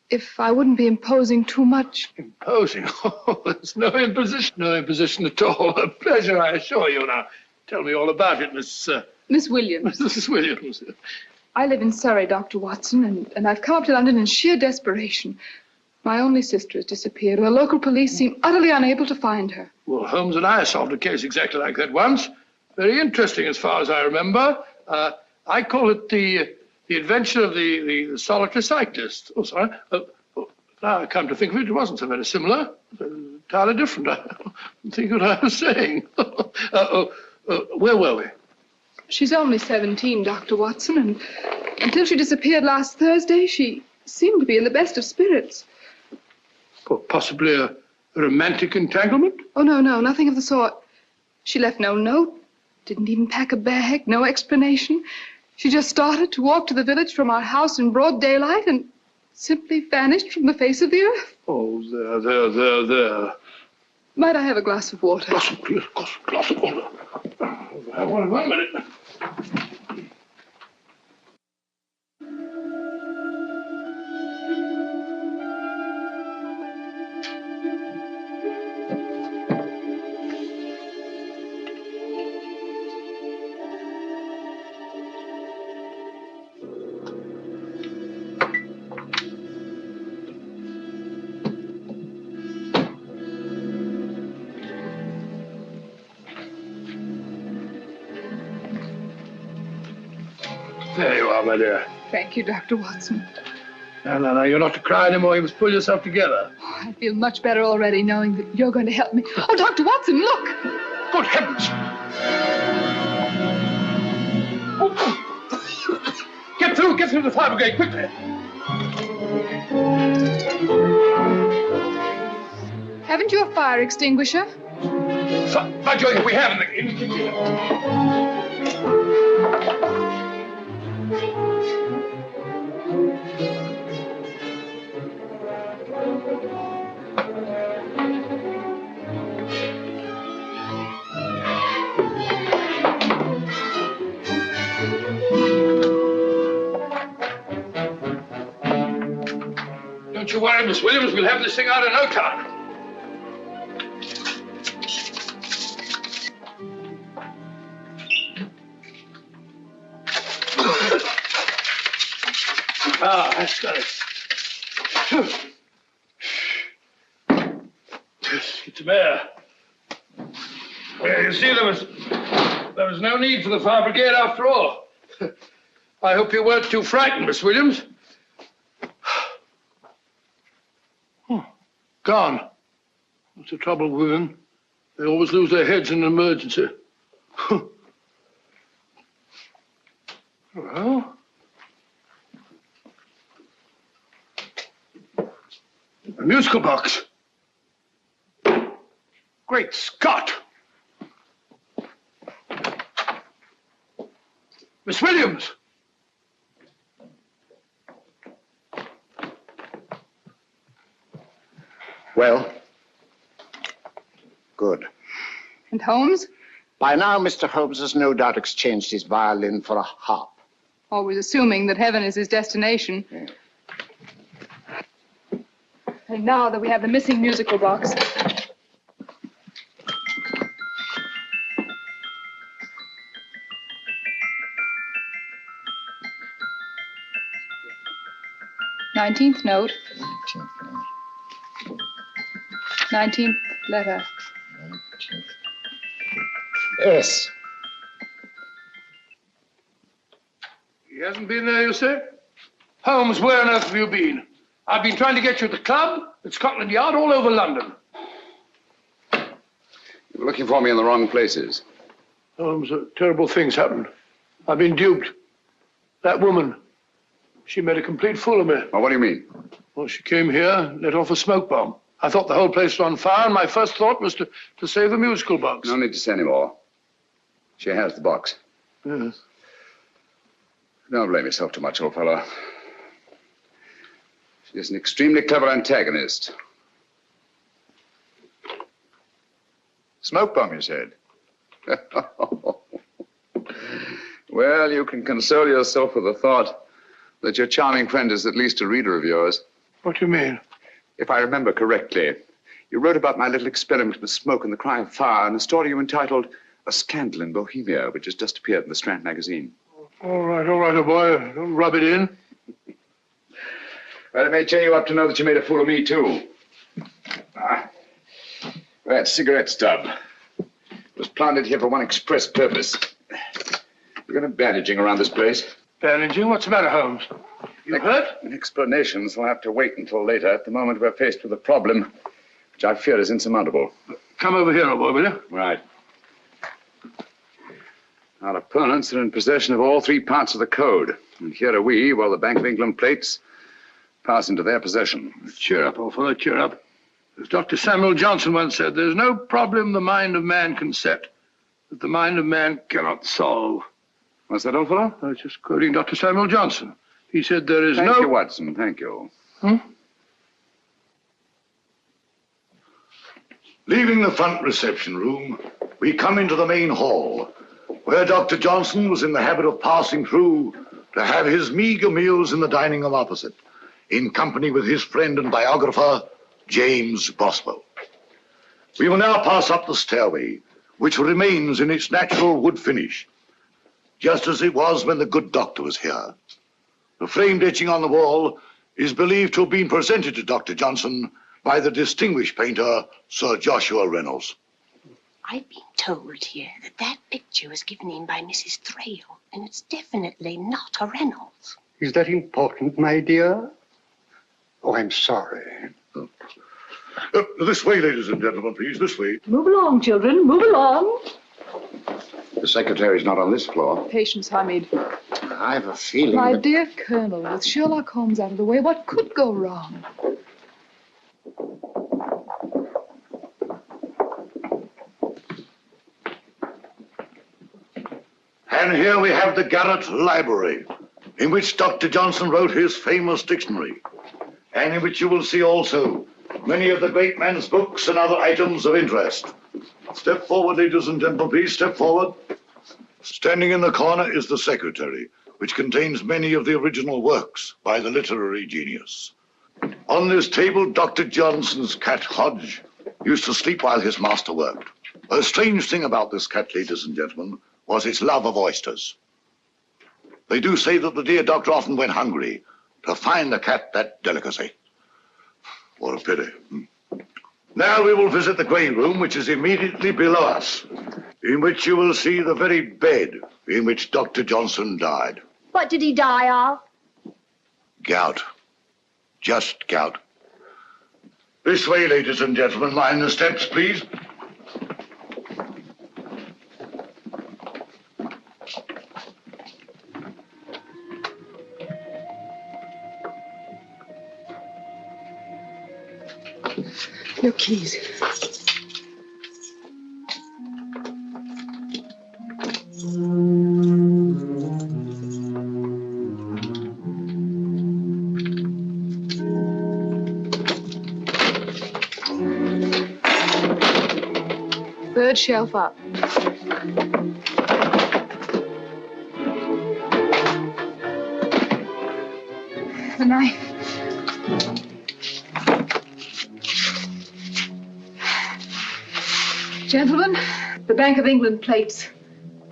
if I wouldn't be imposing too much. Imposing? Oh, there's no imposition at all. A pleasure, I assure you. Now, tell me all about it, Miss Williams. Mrs. Williams. I live in Surrey, Dr. Watson, and I've come up to London in sheer desperation. My only sister has disappeared, and the local police seem utterly unable to find her. Well, Holmes and I solved a case exactly like that once. Very interesting, as far as I remember. I call it the adventure of the solitary cyclist. Oh, sorry. Now I come to think of it, it wasn't so very similar. Entirely different. I don't think what I was saying. Where were we? She's only 17, Dr. Watson, and until she disappeared last Thursday, she seemed to be in the best of spirits. Oh, possibly a romantic entanglement? Oh, no, nothing of the sort. She left no note, didn't even pack a bag, no explanation. She just started to walk to the village from our house in broad daylight and simply vanished from the face of the earth. Oh, there. Might I have a glass of water? Glass of water. One minute. There you are, my dear. Thank you, Dr. Watson. No, you're not to cry anymore. You must pull yourself together. Oh, I feel much better already knowing that you're going to help me. Oh, Dr. Watson, look! Good heavens! Get through the fire brigade, quickly! Haven't you a fire extinguisher? By Jove, we have in the kitchen. Don't you worry, Miss Williams. We'll have this thing out in no time. That's got it. It's a bear. Yeah, you see, there was no need for the fire brigade after all. I hope you weren't too frightened, Miss Williams. Gone. That's the trouble with women. They always lose their heads in an emergency. Well. A musical box. Great Scott! Miss Williams! Well, good. And Holmes? By now, Mr. Holmes has no doubt exchanged his violin for a harp. Always assuming that heaven is his destination. Yeah. And now that we have the missing musical box. Nineteenth note. 19th letter. Yes. He hasn't been there, you say? Holmes, where on earth have you been? I've been trying to get you at the club, at Scotland Yard, all over London. You were looking for me in the wrong places. Holmes, terrible things happened. I've been duped. That woman, she made a complete fool of me. Well, what do you mean? Well, she came here and let off a smoke bomb. I thought the whole place was on fire, and my first thought was to save the musical box. No need to say any more. She has the box. Yes. Don't blame yourself too much, old fellow. She's an extremely clever antagonist. Smoke bomb, you said? Well, you can console yourself with the thought that your charming friend is at least a reader of yours. What do you mean? If I remember correctly, you wrote about my little experiment with smoke and the cry of fire in a story you entitled A Scandal in Bohemia, which has just appeared in the Strand magazine. All right, old boy. Don't rub it in. Well, it may cheer you up to know that you made a fool of me, too. That cigarette stub was planted here for one express purpose. We're going to bandaging around this place. Bandaging? What's the matter, Holmes? You hurt? Explanations will have to wait until later. At the moment, we're faced with a problem which I fear is insurmountable. Come over here, old boy, will you? Right. Our opponents are in possession of all three parts of the code. And here are we, while the Bank of England plates pass into their possession. Cheer up, old fellow, cheer up. As Dr. Samuel Johnson once said, there's no problem the mind of man can set that the mind of man cannot solve. What's that, old fellow? I was just quoting Dr. Samuel Johnson. He said there is Thank you, Watson, thank you. Leaving the front reception room, we come into the main hall, where Dr. Johnson was in the habit of passing through to have his meager meals in the dining room opposite, in company with his friend and biographer, James Boswell. We will now pass up the stairway, which remains in its natural wood finish, just as it was when the good doctor was here. The framed etching on the wall is believed to have been presented to Dr. Johnson by the distinguished painter, Sir Joshua Reynolds. I've been told here that that picture was given in by Mrs. Thrale, and it's definitely not a Reynolds. Is that important, my dear? Oh, I'm sorry. This way, ladies and gentlemen, please, this way. Move along, children, move along. The secretary's not on this floor. Patience, Hamid. I have a feeling My that... dear Colonel, with Sherlock Holmes out of the way, what could go wrong? And here we have the Garrett Library, in which Dr. Johnson wrote his famous dictionary, and in which you will see also many of the great man's books and other items of interest. Step forward, ladies and gentlemen, please, step forward. Standing in the corner is the secretary, which contains many of the original works by the literary genius. On this table, Dr. Johnson's cat, Hodge, used to sleep while his master worked. A strange thing about this cat, ladies and gentlemen, was its love of oysters. They do say that the dear doctor often went hungry to find the cat that delicacy. What a pity. Now we will visit the grey room, which is immediately below us, in which you will see the very bed in which Dr. Johnson died. What did he die of? Gout. Just gout. This way, ladies and gentlemen. Mind the steps, please. Your keys. Third shelf up. The knife. Gentlemen, the Bank of England plates.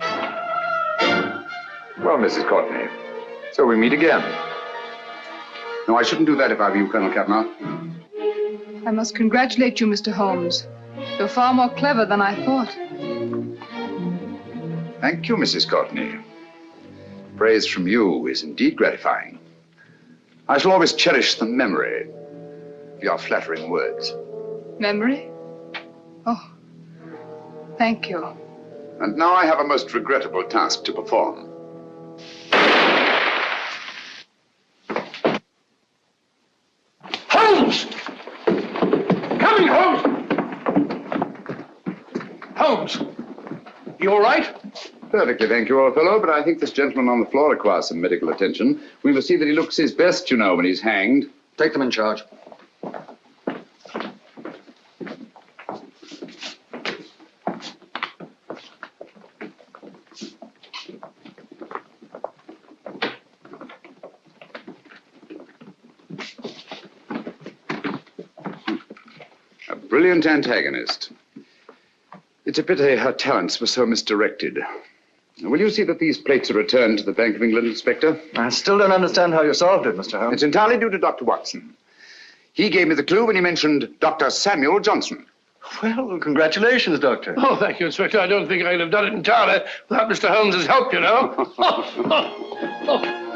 Well, Mrs. Courtney, so we meet again. No, I shouldn't do that if I were you, Colonel Cavanaugh. I must congratulate you, Mr. Holmes. You're far more clever than I thought. Thank you, Mrs. Courtney. Praise from you is indeed gratifying. I shall always cherish the memory of your flattering words. Memory? Oh, thank you. And now I have a most regrettable task to perform. Holmes! Coming, Holmes! Holmes! You all right? Perfectly, thank you, old fellow, but I think this gentleman on the floor requires some medical attention. We must see that he looks his best, you know, when he's hanged. Take them in charge. brilliant antagonist. It's a pity her talents were so misdirected. Will you see that these plates are returned to the Bank of England, Inspector? I still don't understand how you solved it, Mr. Holmes. It's entirely due to Dr. Watson. He gave me the clue when he mentioned Dr. Samuel Johnson. Well, congratulations, Doctor. Oh, thank you, Inspector. I don't think I'd have done it entirely without Mr. Holmes's help, you know.